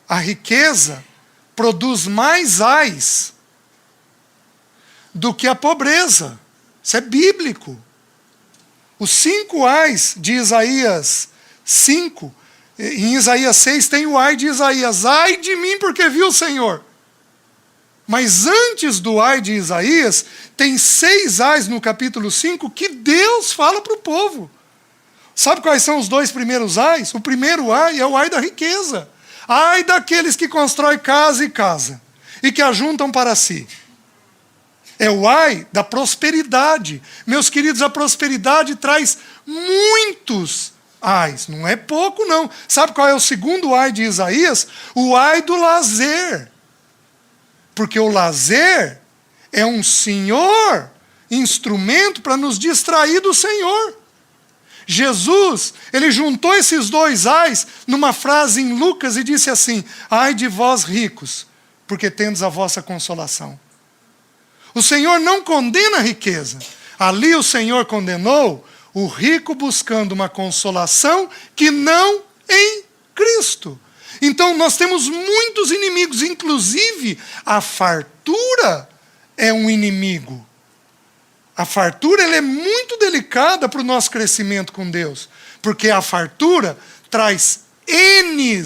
A riqueza produz mais ais do que a pobreza. Isso é bíblico. Os 5 ais de Isaías 5, em Isaías 6 tem o ai de Isaías. Ai de mim porque vi o Senhor. Mas antes do ai de Isaías, tem 6 ais no capítulo 5 que Deus fala para o povo. Sabe quais são os 2 primeiros ais? O primeiro ai é o ai da riqueza. Ai daqueles que constroem casa e casa, e que ajuntam para si. É o ai da prosperidade. Meus queridos, a prosperidade traz muitos ais, não é pouco não. Sabe qual é o segundo ai de Isaías? O ai do lazer. Porque o lazer é um senhor instrumento para nos distrair do Senhor. Jesus, ele juntou esses 2 ais numa frase em Lucas e disse assim: ai de vós ricos, porque tendes a vossa consolação. O Senhor não condena a riqueza. Ali o Senhor condenou o rico buscando uma consolação que não em Cristo. Então nós temos muitos inimigos, inclusive a fartura é um inimigo. A fartura ela é muito delicada para o nosso crescimento com Deus, porque a fartura traz N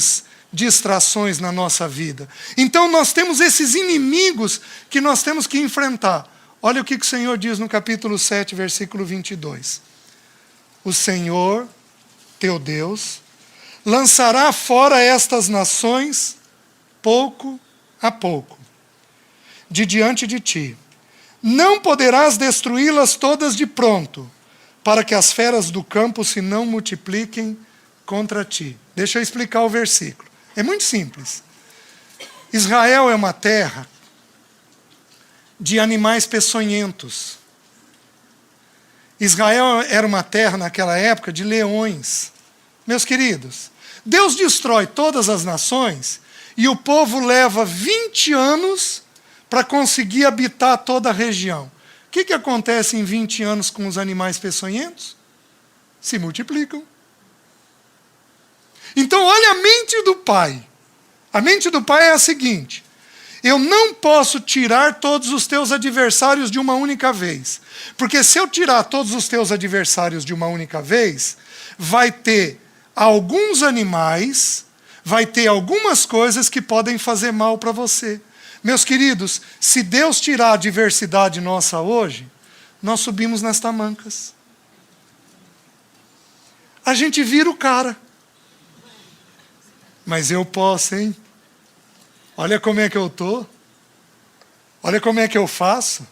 distrações na nossa vida. Então nós temos esses inimigos que nós temos que enfrentar. Olha o que o Senhor diz no capítulo 7, versículo 22. O Senhor, teu Deus, lançará fora estas nações, pouco a pouco, de diante de ti. Não poderás destruí-las todas de pronto, para que as feras do campo se não multipliquem contra ti. Deixa eu explicar o versículo. É muito simples. Israel é uma terra de animais peçonhentos. Israel era uma terra, naquela época, de leões. Meus queridos, Deus destrói todas as nações e o povo leva 20 anos para conseguir habitar toda a região. O que acontece em 20 anos com os animais peçonhentos? Se multiplicam. Então, olha a mente do pai. A mente do pai é a seguinte: eu não posso tirar todos os teus adversários de uma única vez. Porque se eu tirar todos os teus adversários de uma única vez, vai ter alguns animais, vai ter algumas coisas que podem fazer mal para você. Meus queridos, se Deus tirar a diversidade nossa hoje, nós subimos nas tamancas. A gente vira o cara. Mas eu posso, hein? Olha como é que eu estou. Olha como é que eu faço.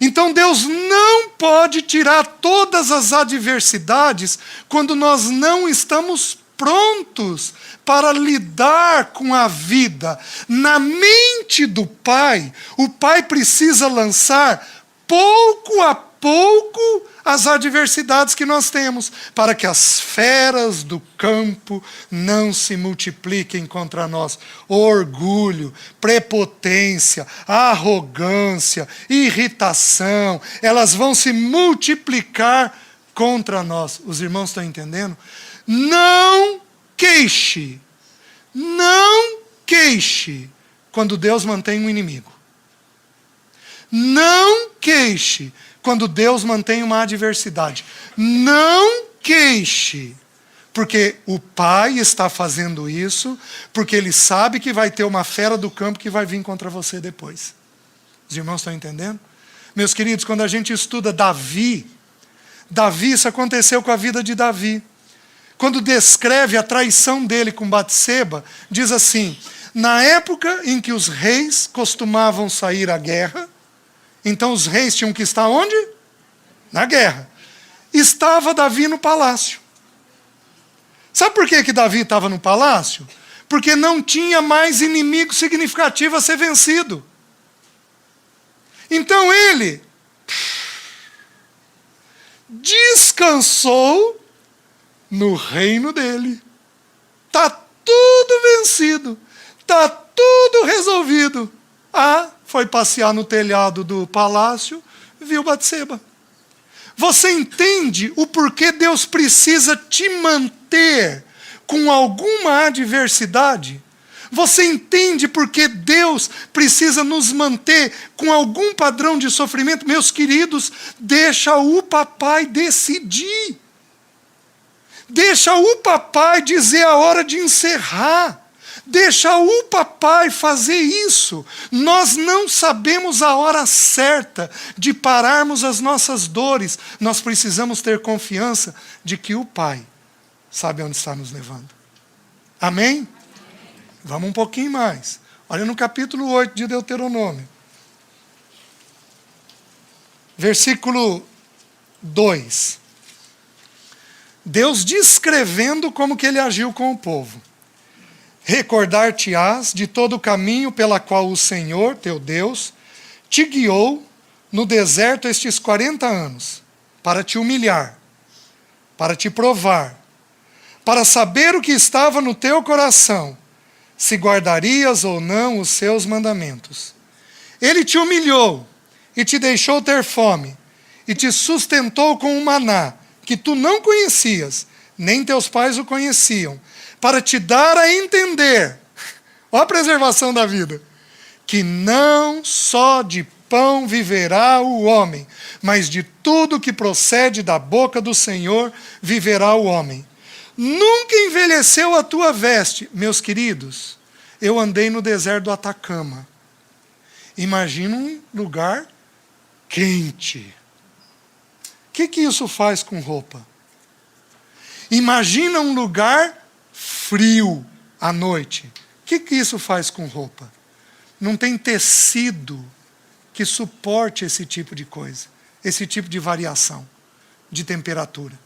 Então Deus não pode tirar todas as adversidades quando nós não estamos prontos para lidar com a vida. Na mente do pai, o pai precisa lançar pouco a pouco as adversidades que nós temos, para que as feras do campo não se multipliquem contra nós. Orgulho, prepotência, arrogância, irritação, elas vão se multiplicar contra nós. Os irmãos estão entendendo? Não queixe quando Deus mantém um inimigo. Não queixe quando Deus mantém uma adversidade. Não queixe, porque o pai está fazendo isso, porque ele sabe que vai ter uma fera do campo que vai vir contra você depois. Os irmãos estão entendendo? Meus queridos, quando a gente estuda Davi, isso aconteceu com a vida de Davi. Quando descreve a traição dele com Batseba, diz assim: na época em que os reis costumavam sair à guerra, então os reis tinham que estar onde? Na guerra. Estava Davi no palácio. Sabe por que Davi estava no palácio? Porque não tinha mais inimigo significativo a ser vencido. Então ele descansou no reino dele. Está tudo vencido. Está tudo resolvido. Foi passear no telhado do palácio, viu Batseba. Você entende o porquê Deus precisa te manter com alguma adversidade? Você entende porque Deus precisa nos manter com algum padrão de sofrimento? Meus queridos, deixa o papai decidir. Deixa o papai dizer a hora de encerrar. Deixa o papai fazer isso. Nós não sabemos a hora certa de pararmos as nossas dores. Nós precisamos ter confiança de que o Pai sabe onde está nos levando. Amém? Vamos um pouquinho mais. Olha no capítulo 8 de Deuteronômio. Versículo 2. Deus descrevendo como que ele agiu com o povo. Recordar-te-ás de todo o caminho pela qual o Senhor, teu Deus, te guiou no deserto estes 40 anos, para te humilhar, para te provar, para saber o que estava no teu coração, se guardarias ou não os seus mandamentos. Ele te humilhou e te deixou ter fome, e te sustentou com um maná, que tu não conhecias, nem teus pais o conheciam, para te dar a entender, ó a preservação da vida, que não só de pão viverá o homem, mas de tudo que procede da boca do Senhor viverá o homem. Nunca envelheceu a tua veste. Meus queridos, eu andei no deserto do Atacama. Imagina um lugar quente. O que isso faz com roupa? Imagina um lugar frio à noite. O que isso faz com roupa? Não tem tecido que suporte esse tipo de coisa, esse tipo de variação de temperatura.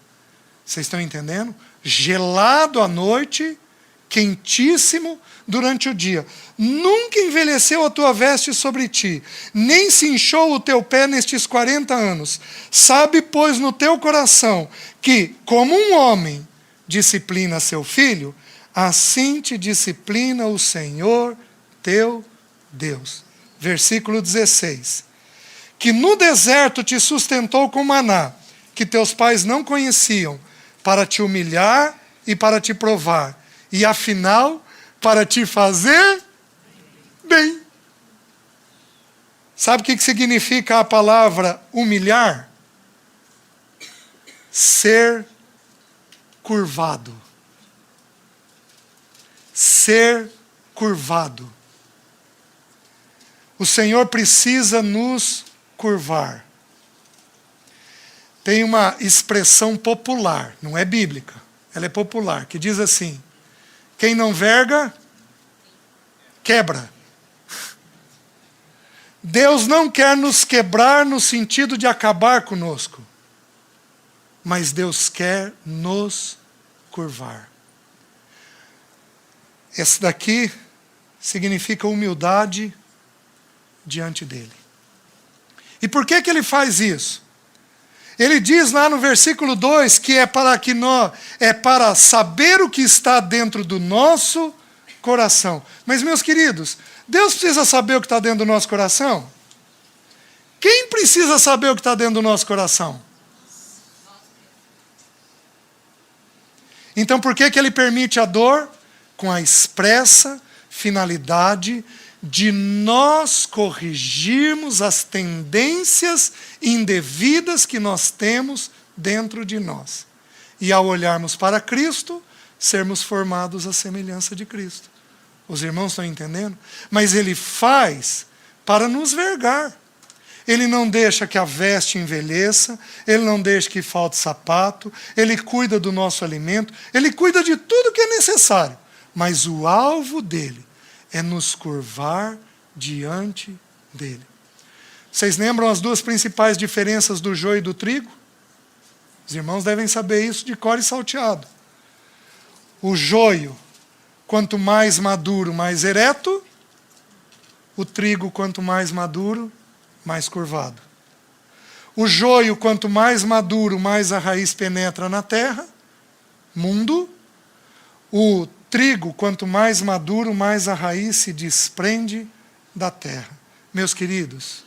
Vocês estão entendendo? Gelado à noite, quentíssimo durante o dia. Nunca envelheceu a tua veste sobre ti, nem se inchou o teu pé nestes 40 anos. Sabe, pois, no teu coração, que, como um homem disciplina seu filho, assim te disciplina o Senhor teu Deus. Versículo 16. Que no deserto te sustentou com maná, que teus pais não conheciam, para te humilhar e para te provar, e afinal, para te fazer bem. Sabe o que significa a palavra humilhar? Ser curvado. Ser curvado. O Senhor precisa nos curvar. Tem uma expressão popular, não é bíblica, ela é popular, que diz assim: quem não verga, quebra. Deus não quer nos quebrar no sentido de acabar conosco, mas Deus quer nos curvar. Esse daqui significa humildade diante dele. E por que ele faz isso? Ele diz lá no versículo 2 que é para saber o que está dentro do nosso coração. Mas, meus queridos, Deus precisa saber o que está dentro do nosso coração? Quem precisa saber o que está dentro do nosso coração? Então, por que ele permite a dor? Com a expressa finalidade de nós corrigirmos as tendências indevidas que nós temos dentro de nós. E ao olharmos para Cristo, sermos formados à semelhança de Cristo. Os irmãos estão entendendo? Mas ele faz para nos vergar. Ele não deixa que a veste envelheça, ele não deixa que falte sapato, ele cuida do nosso alimento, ele cuida de tudo que é necessário. Mas o alvo dele é nos curvar diante dele. Vocês lembram as duas principais diferenças do joio e do trigo? Os irmãos devem saber isso de cor e salteado. O joio, quanto mais maduro, mais ereto. O trigo, quanto mais maduro, mais curvado. O joio, quanto mais maduro, mais a raiz penetra na terra, mundo. O trigo, quanto mais maduro, mais a raiz se desprende da terra. Meus queridos,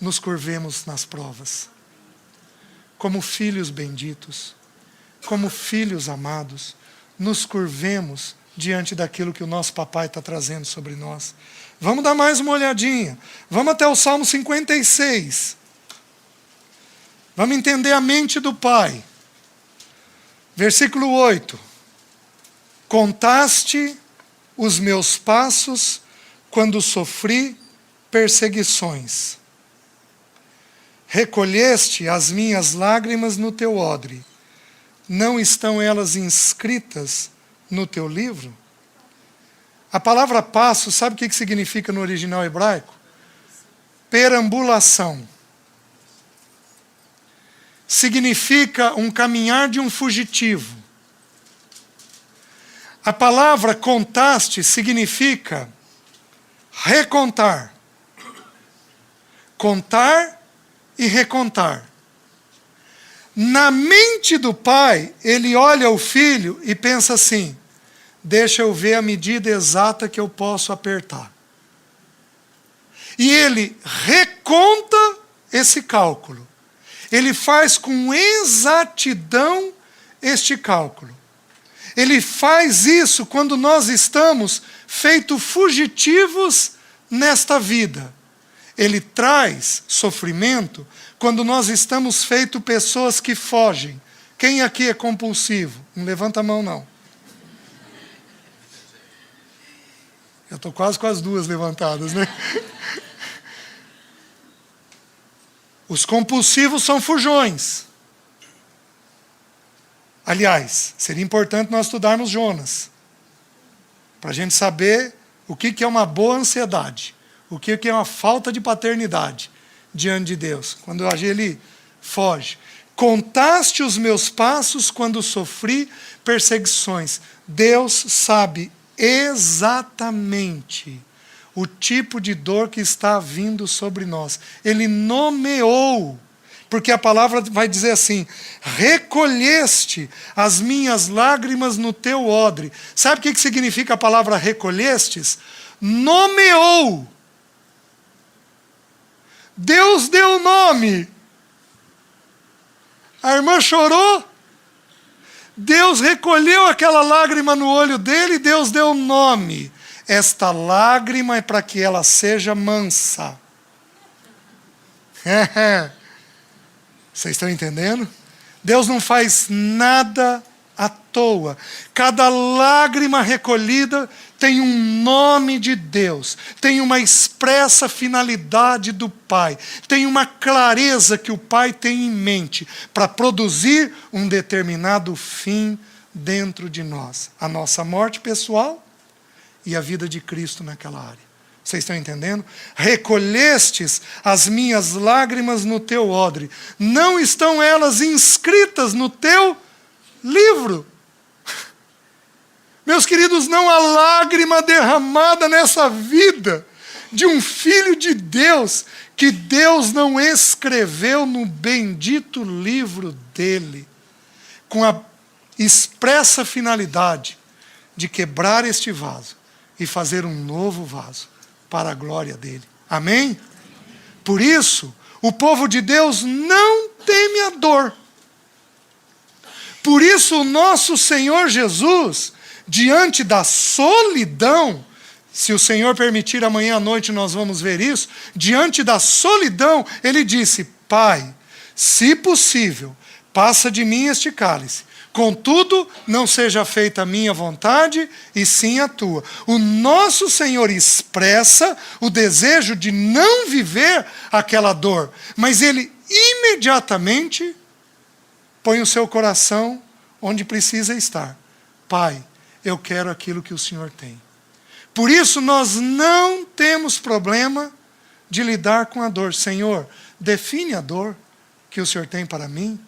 nos curvemos nas provas. Como filhos benditos, como filhos amados, nos curvemos diante daquilo que o nosso papai está trazendo sobre nós. Vamos dar mais uma olhadinha. Vamos até o Salmo 56. Vamos entender a mente do Pai. Versículo 8. Contaste os meus passos quando sofri perseguições. Recolheste as minhas lágrimas no teu odre. Não estão elas inscritas no teu livro? A palavra passo, sabe o que significa no original hebraico? Perambulação. Significa um caminhar de um fugitivo. A palavra contaste significa recontar. Contar e recontar. Na mente do pai, ele olha o filho e pensa assim: deixa eu ver a medida exata que eu posso apertar. E ele reconta esse cálculo. Ele faz com exatidão este cálculo. Ele faz isso quando nós estamos feitos fugitivos nesta vida. Ele traz sofrimento quando nós estamos feitos pessoas que fogem. Quem aqui é compulsivo? Não levanta a mão, não. Eu estou quase com as duas levantadas, né? Os compulsivos são fujões. Aliás, seria importante nós estudarmos Jonas, para a gente saber o que é uma boa ansiedade, o que é uma falta de paternidade diante de Deus. Quando ele foge. Contaste os meus passos quando sofri perseguições. Deus sabe exatamente o tipo de dor que está vindo sobre nós. Ele nomeou, porque a palavra vai dizer assim: recolheste as minhas lágrimas no teu odre. Sabe o que significa a palavra recolhestes? Nomeou. Deus deu nome. A irmã chorou. Deus recolheu aquela lágrima no olho dele e Deus deu nome. Esta lágrima é para que ela seja mansa. Vocês estão entendendo? Deus não faz nada à toa. Cada lágrima recolhida tem um nome de Deus, tem uma expressa finalidade do Pai, tem uma clareza que o Pai tem em mente para produzir um determinado fim dentro de nós. A nossa morte pessoal e a vida de Cristo naquela área. Vocês estão entendendo? Recolhestes as minhas lágrimas no teu odre. Não estão elas inscritas no teu livro? Meus queridos, não há lágrima derramada nessa vida de um filho de Deus que Deus não escreveu no bendito livro dele, com a expressa finalidade de quebrar este vaso e fazer um novo vaso para a glória dele. Amém? Por isso, o povo de Deus não teme a dor. Por isso, o nosso Senhor Jesus, diante da solidão, se o Senhor permitir, amanhã à noite nós vamos ver isso, diante da solidão, ele disse: Pai, se possível, passa de mim este cálice. Contudo, não seja feita a minha vontade, e sim a tua. O nosso Senhor expressa o desejo de não viver aquela dor, mas ele imediatamente põe o seu coração onde precisa estar. Pai, eu quero aquilo que o Senhor tem. Por isso nós não temos problema de lidar com a dor. Senhor, define a dor que o Senhor tem para mim.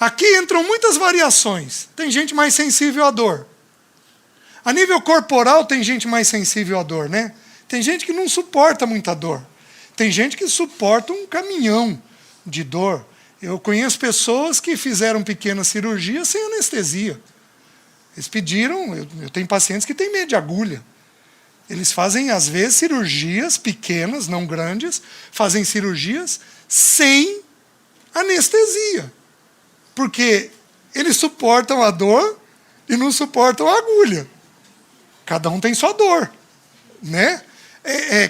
Aqui entram muitas variações. Tem gente mais sensível à dor. A nível corporal tem gente mais sensível à dor, né? Tem gente que não suporta muita dor. Tem gente que suporta um caminhão de dor. Eu conheço pessoas que fizeram pequenas cirurgias sem anestesia. Eles pediram, eu tenho pacientes que têm medo de agulha. Eles fazem, às vezes, cirurgias pequenas, não grandes, fazem cirurgias sem anestesia. Porque eles suportam a dor e não suportam a agulha. Cada um tem sua dor, né?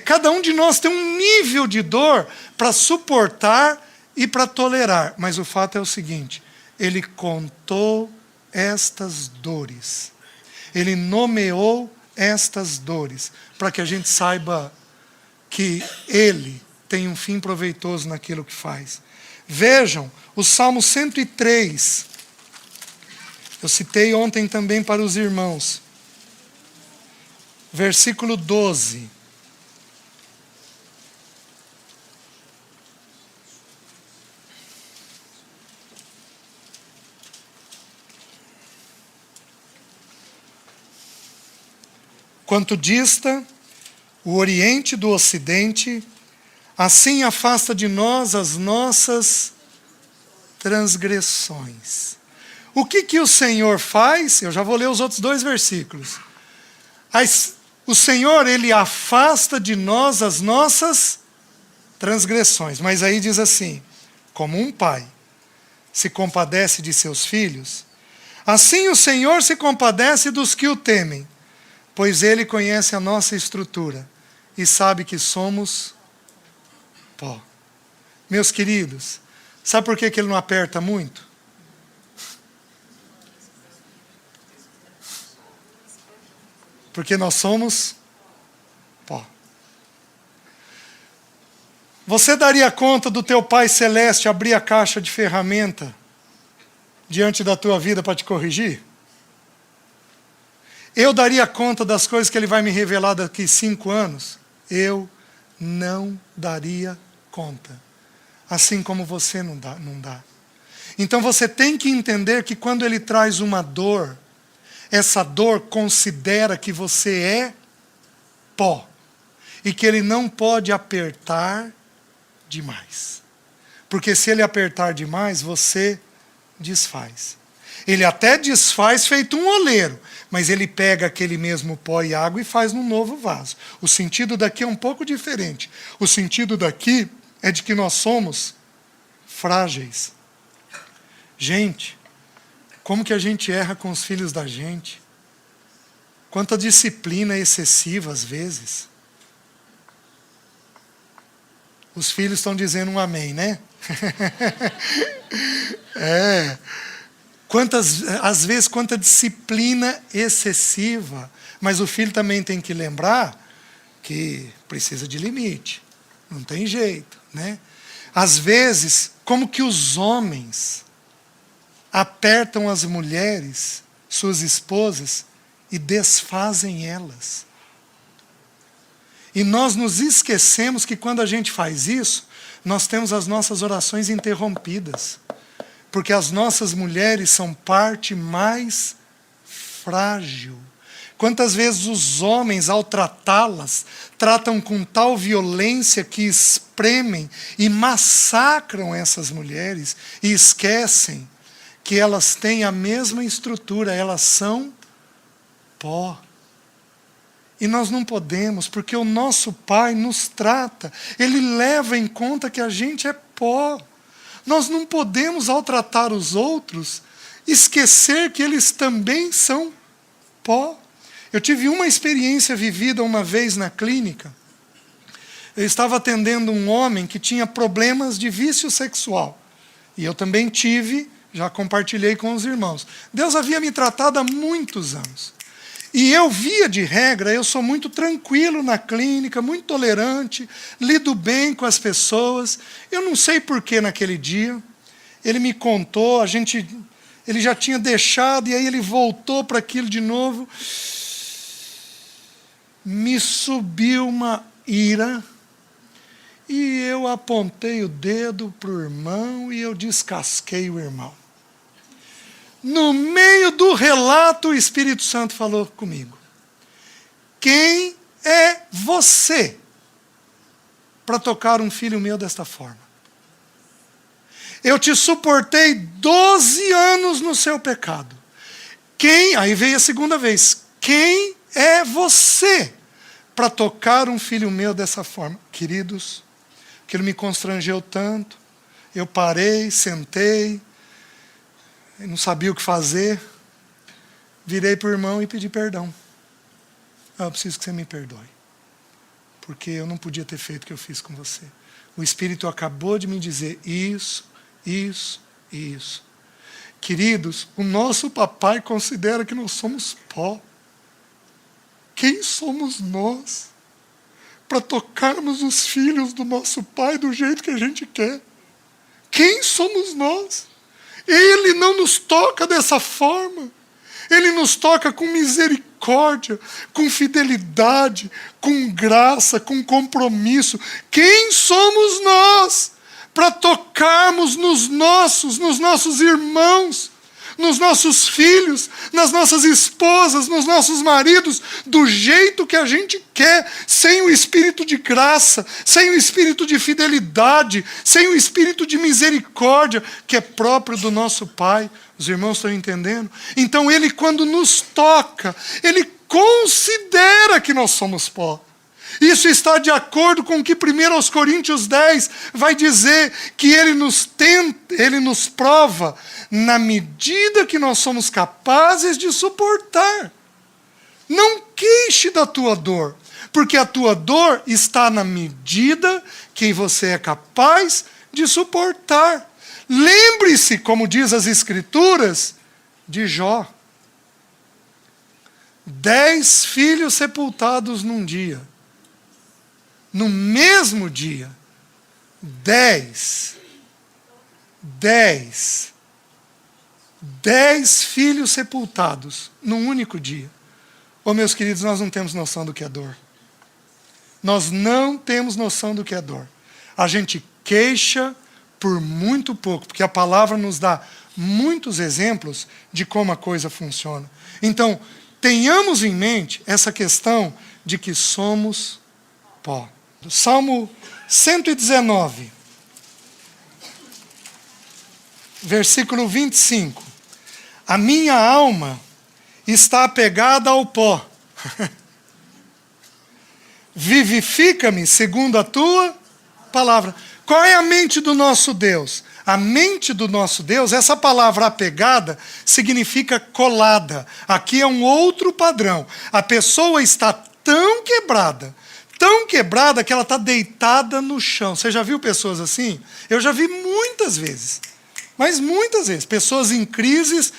Cada um de nós tem um nível de dor para suportar e para tolerar. Mas o fato é o seguinte, ele contou estas dores. Ele nomeou estas dores, para que a gente saiba que ele tem um fim proveitoso naquilo que faz. Vejam, o Salmo 103, eu citei ontem também para os irmãos, versículo 12. Quanto dista o Oriente do Ocidente, assim afasta de nós as nossas transgressões. O que o Senhor faz? Eu já vou ler os outros 2 versículos. O Senhor, ele afasta de nós as nossas transgressões. Mas aí diz assim, como um pai se compadece de seus filhos, assim o Senhor se compadece dos que o temem, pois ele conhece a nossa estrutura e sabe que somos pó. Meus queridos, sabe por que ele não aperta muito? Porque nós somos pó. Você daria conta do teu Pai Celeste abrir a caixa de ferramenta diante da tua vida para te corrigir? Eu daria conta das coisas que ele vai me revelar daqui 5 anos? Eu não daria conta. Assim como você não dá. Então você tem que entender que quando ele traz uma dor, essa dor considera que você é pó. E que ele não pode apertar demais. Porque se ele apertar demais, você desfaz. Ele até desfaz feito um oleiro, mas ele pega aquele mesmo pó e água e faz num novo vaso. O sentido daqui é um pouco diferente. O sentido daqui é de que nós somos frágeis. Gente, como que a gente erra com os filhos da gente? Quanta disciplina excessiva às vezes. Os filhos estão dizendo um amém, né? Às vezes, quanta disciplina excessiva. Mas o filho também tem que lembrar que precisa de limite. Não tem jeito, né? Às vezes, como que os homens apertam as mulheres, suas esposas, e desfazem elas. E nós nos esquecemos que quando a gente faz isso, nós temos as nossas orações interrompidas. Porque as nossas mulheres são parte mais frágil. Quantas vezes os homens, ao tratá-las, tratam com tal violência que espremem e massacram essas mulheres e esquecem que elas têm a mesma estrutura, elas são pó. E nós não podemos, porque o nosso Pai nos trata, Ele leva em conta que a gente é pó. Nós não podemos, ao tratar os outros, esquecer que eles também são pó. Eu tive uma experiência vivida uma vez na clínica. Eu estava atendendo um homem que tinha problemas de vício sexual. E eu também tive, já compartilhei com os irmãos. Deus havia me tratado há muitos anos. E eu, via de regra, eu sou muito tranquilo na clínica, muito tolerante, lido bem com as pessoas. Eu não sei por que naquele dia, ele me contou, ele já tinha deixado e aí ele voltou para aquilo de novo. Me subiu uma ira e eu apontei o dedo para o irmão e eu descasquei o irmão. no meio do relato, o Espírito Santo falou comigo. Quem é você para tocar um filho meu desta forma? Eu te suportei 12 anos no seu pecado. Aí veio a segunda vez. Quem é você para tocar um filho meu dessa forma? Queridos, aquilo me constrangeu tanto. Eu parei, sentei, não sabia o que fazer. Virei para o irmão e pedi perdão. Eu preciso que você me perdoe, porque eu não podia ter feito o que eu fiz com você. O Espírito acabou de me dizer isso. Queridos, o nosso papai considera que nós somos pó. Quem somos nós para tocarmos os filhos do nosso pai do jeito que a gente quer? Quem somos nós? Ele não nos toca dessa forma. Ele nos toca com misericórdia, com fidelidade, com graça, com compromisso. Quem somos nós para tocarmos nos nossos irmãos, nos nossos filhos, nas nossas esposas, nos nossos maridos, do jeito que a gente quer, sem o espírito de graça, sem o espírito de fidelidade, sem o espírito de misericórdia, que é próprio do nosso Pai? Os irmãos estão entendendo? Então ele, quando nos toca, ele considera que nós somos pó. Isso está de acordo com o que 1 Coríntios 10 vai dizer, que ele nos prova na medida que nós somos capazes de suportar. Não queixe da tua dor, porque a tua dor está na medida que você é capaz de suportar. Lembre-se, como diz as Escrituras, de Jó. 10 filhos sepultados num dia. No mesmo dia, 10 filhos sepultados num único dia. Oh, meus queridos, nós não temos noção do que é dor. Nós não temos noção do que é dor. A gente queixa por muito pouco, porque a palavra nos dá muitos exemplos de como a coisa funciona. Então, tenhamos em mente essa questão de que somos pó. Salmo 119, versículo 25. A minha alma está apegada ao pó. Vivifica-me segundo a tua palavra. Qual é a mente do nosso Deus? A mente do nosso Deus, essa palavra apegada, significa colada. Aqui é um outro padrão. A pessoa está tão quebrada que ela está deitada no chão. Você já viu pessoas assim? Eu já vi muitas vezes. Mas muitas vezes. Pessoas em crise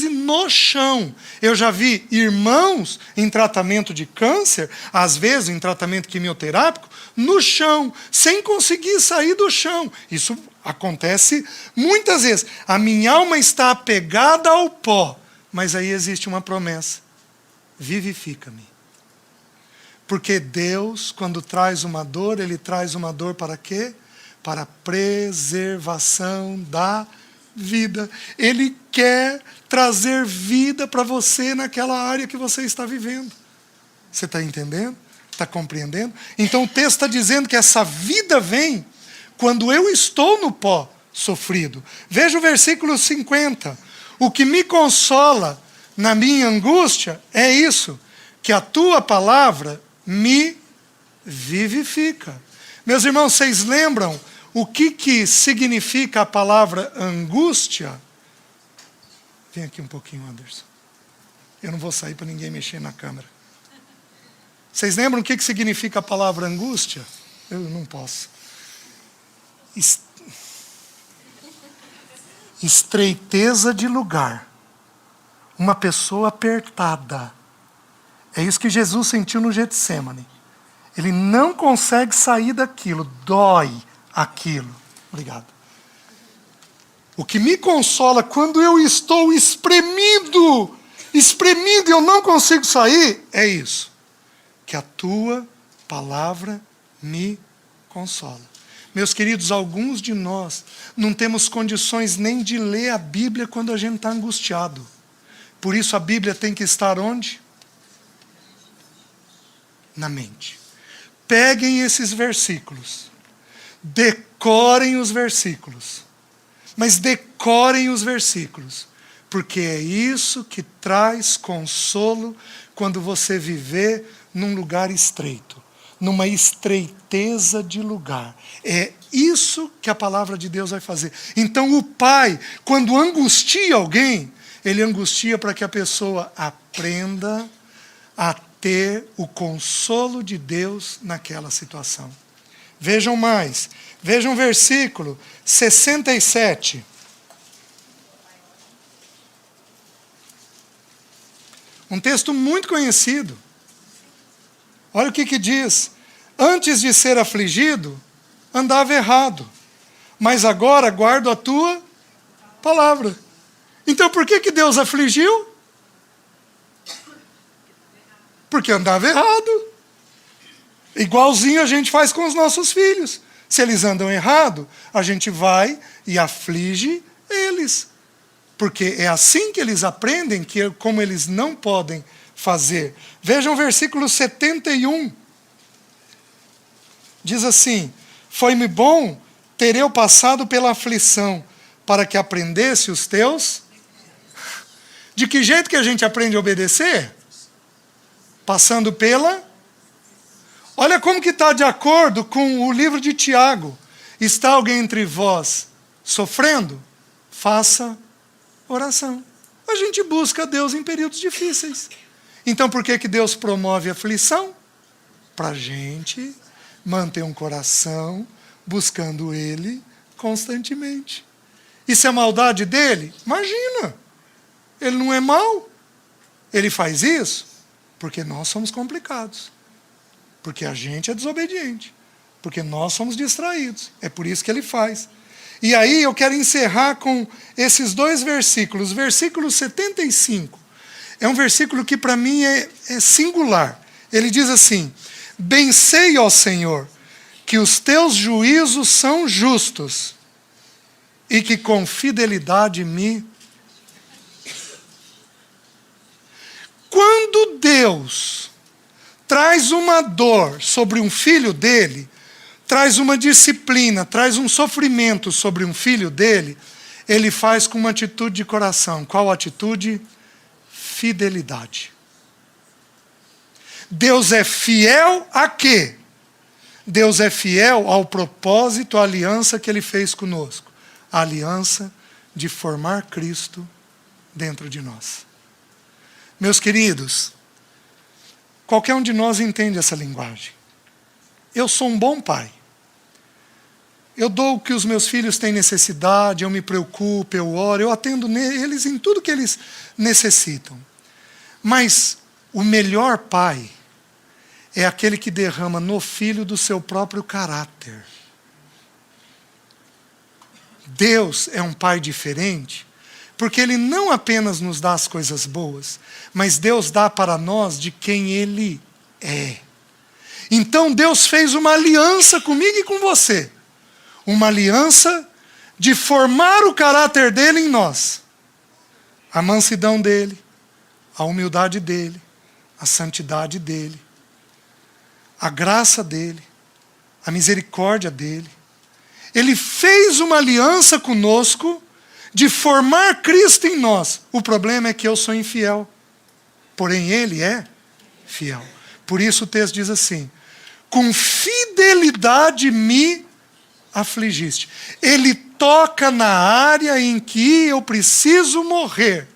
no chão. Eu já vi irmãos em tratamento de câncer, às vezes em tratamento quimioterápico, no chão, sem conseguir sair do chão. Isso acontece muitas vezes. A minha alma está apegada ao pó. Mas aí existe uma promessa. Vivifica-me. Porque Deus, quando traz uma dor, Ele traz uma dor para quê? Para a preservação da vida. Ele quer trazer vida para você naquela área que você está vivendo. Você está entendendo? Está compreendendo? Então o texto está dizendo que essa vida vem quando eu estou no pó sofrido. Veja o versículo 50. O que me consola na minha angústia é isso, que a tua palavra me vivifica. Meus irmãos, vocês lembram o que significa a palavra angústia? Vem aqui um pouquinho, Anderson. Eu não vou sair para ninguém mexer na câmera. Vocês lembram o que significa a palavra angústia? Eu não posso. Estreiteza de lugar. Uma pessoa apertada. É isso que Jesus sentiu no Getsêmani. Ele não consegue sair daquilo, dói aquilo. Obrigado. O que me consola quando eu estou espremido e eu não consigo sair, é isso. Que a tua palavra me consola. Meus queridos, alguns de nós não temos condições nem de ler a Bíblia quando a gente está angustiado. Por isso a Bíblia tem que estar onde? Na mente. Peguem esses versículos, decorem os versículos, mas decorem os versículos, porque é isso que traz consolo quando você viver num lugar estreito, numa estreiteza de lugar. É isso que a palavra de Deus vai fazer. Então o Pai, quando angustia alguém, ele angustia para que a pessoa aprenda a ter o consolo de Deus naquela situação. Vejam mais, vejam o versículo 67. Um texto muito conhecido. Olha o que diz. Antes de ser afligido, andava errado, mas agora guardo a tua palavra. Então por que Deus afligiu? Porque andava errado. Igualzinho a gente faz com os nossos filhos. Se eles andam errado, a gente vai e aflige eles. Porque é assim que eles aprendem como eles não podem fazer. Vejam o versículo 71. Diz assim: foi-me bom ter eu passado pela aflição, para que aprendesse os teus. De que jeito que a gente aprende a obedecer? Passando pela. Olha como que está de acordo com o livro de Tiago. Está alguém entre vós sofrendo? Faça oração. A gente busca Deus em períodos difíceis. Então por que Deus promove a aflição? Para a gente manter um coração buscando Ele constantemente. Isso é maldade dele? Imagina! Ele não é mau. Ele faz isso porque nós somos complicados. Porque a gente é desobediente. Porque nós somos distraídos. É por isso que ele faz. E aí eu quero encerrar com esses dois versículos. Versículo 75. É um versículo que para mim é singular. Ele diz assim: bem sei, ó Senhor, que os teus juízos são justos e que com fidelidade me... Quando Deus traz uma dor sobre um filho dele, traz uma disciplina, traz um sofrimento sobre um filho dele, ele faz com uma atitude de coração. Qual atitude? Fidelidade. Deus é fiel a quê? Deus é fiel ao propósito, à aliança que Ele fez conosco. A aliança de formar Cristo dentro de nós. Meus queridos, qualquer um de nós entende essa linguagem. Eu sou um bom pai. Eu dou o que os meus filhos têm necessidade, eu me preocupo, eu oro, eu atendo eles em tudo que eles necessitam. Mas o melhor pai é aquele que derrama no filho do seu próprio caráter. Deus é um pai diferente, porque Ele não apenas nos dá as coisas boas, mas Deus dá para nós de quem Ele é. Então Deus fez uma aliança comigo e com você. Uma aliança de formar o caráter dele em nós. A mansidão dele, a humildade dele, a santidade dele, a graça dele, a misericórdia dele. Ele fez uma aliança conosco de formar Cristo em nós. O problema é que eu sou infiel, porém Ele é fiel. Por isso o texto diz assim: com fidelidade me afligiste. Ele toca na área em que eu preciso morrer.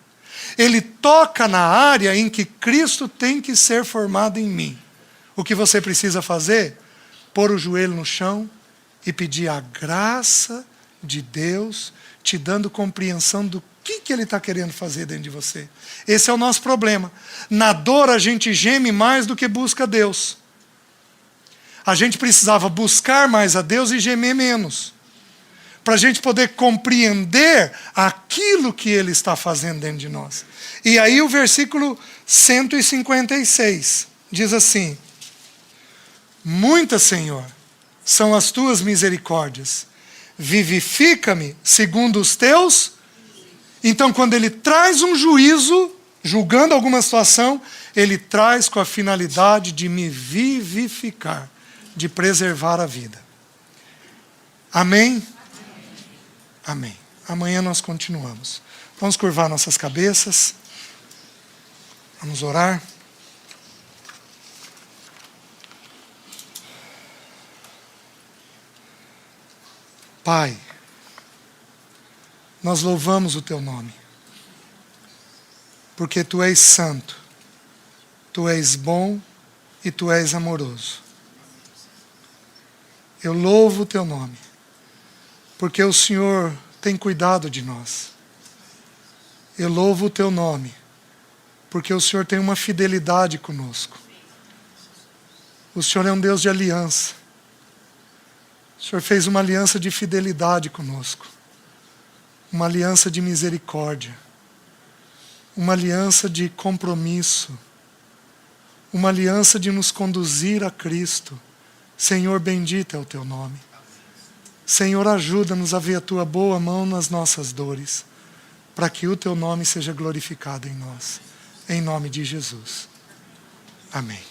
Ele toca na área em que Cristo tem que ser formado em mim. O que você precisa fazer? Pôr o joelho no chão e pedir a graça de Deus, te dando compreensão do que Ele está querendo fazer dentro de você. Esse é o nosso problema. Na dor a gente geme mais do que busca Deus. A gente precisava buscar mais a Deus e gemer menos, para a gente poder compreender aquilo que Ele está fazendo dentro de nós. E aí o versículo 156 diz assim: muitas, Senhor, são as tuas misericórdias. Vivifica-me segundo os teus. Então, quando ele traz um juízo, julgando alguma situação, ele traz com a finalidade de me vivificar, de preservar a vida. Amém? Amém. Amanhã nós continuamos. Vamos curvar nossas cabeças. Vamos orar. Pai, nós louvamos o teu nome, porque tu és santo, tu és bom e tu és amoroso. Eu louvo o teu nome, porque o Senhor tem cuidado de nós. Eu louvo o teu nome, porque o Senhor tem uma fidelidade conosco. O Senhor é um Deus de aliança. O Senhor fez uma aliança de fidelidade conosco, uma aliança de misericórdia, uma aliança de compromisso, uma aliança de nos conduzir a Cristo. Senhor, bendito é o teu nome. Senhor, ajuda-nos a ver a tua boa mão nas nossas dores, para que o teu nome seja glorificado em nós. Em nome de Jesus. Amém.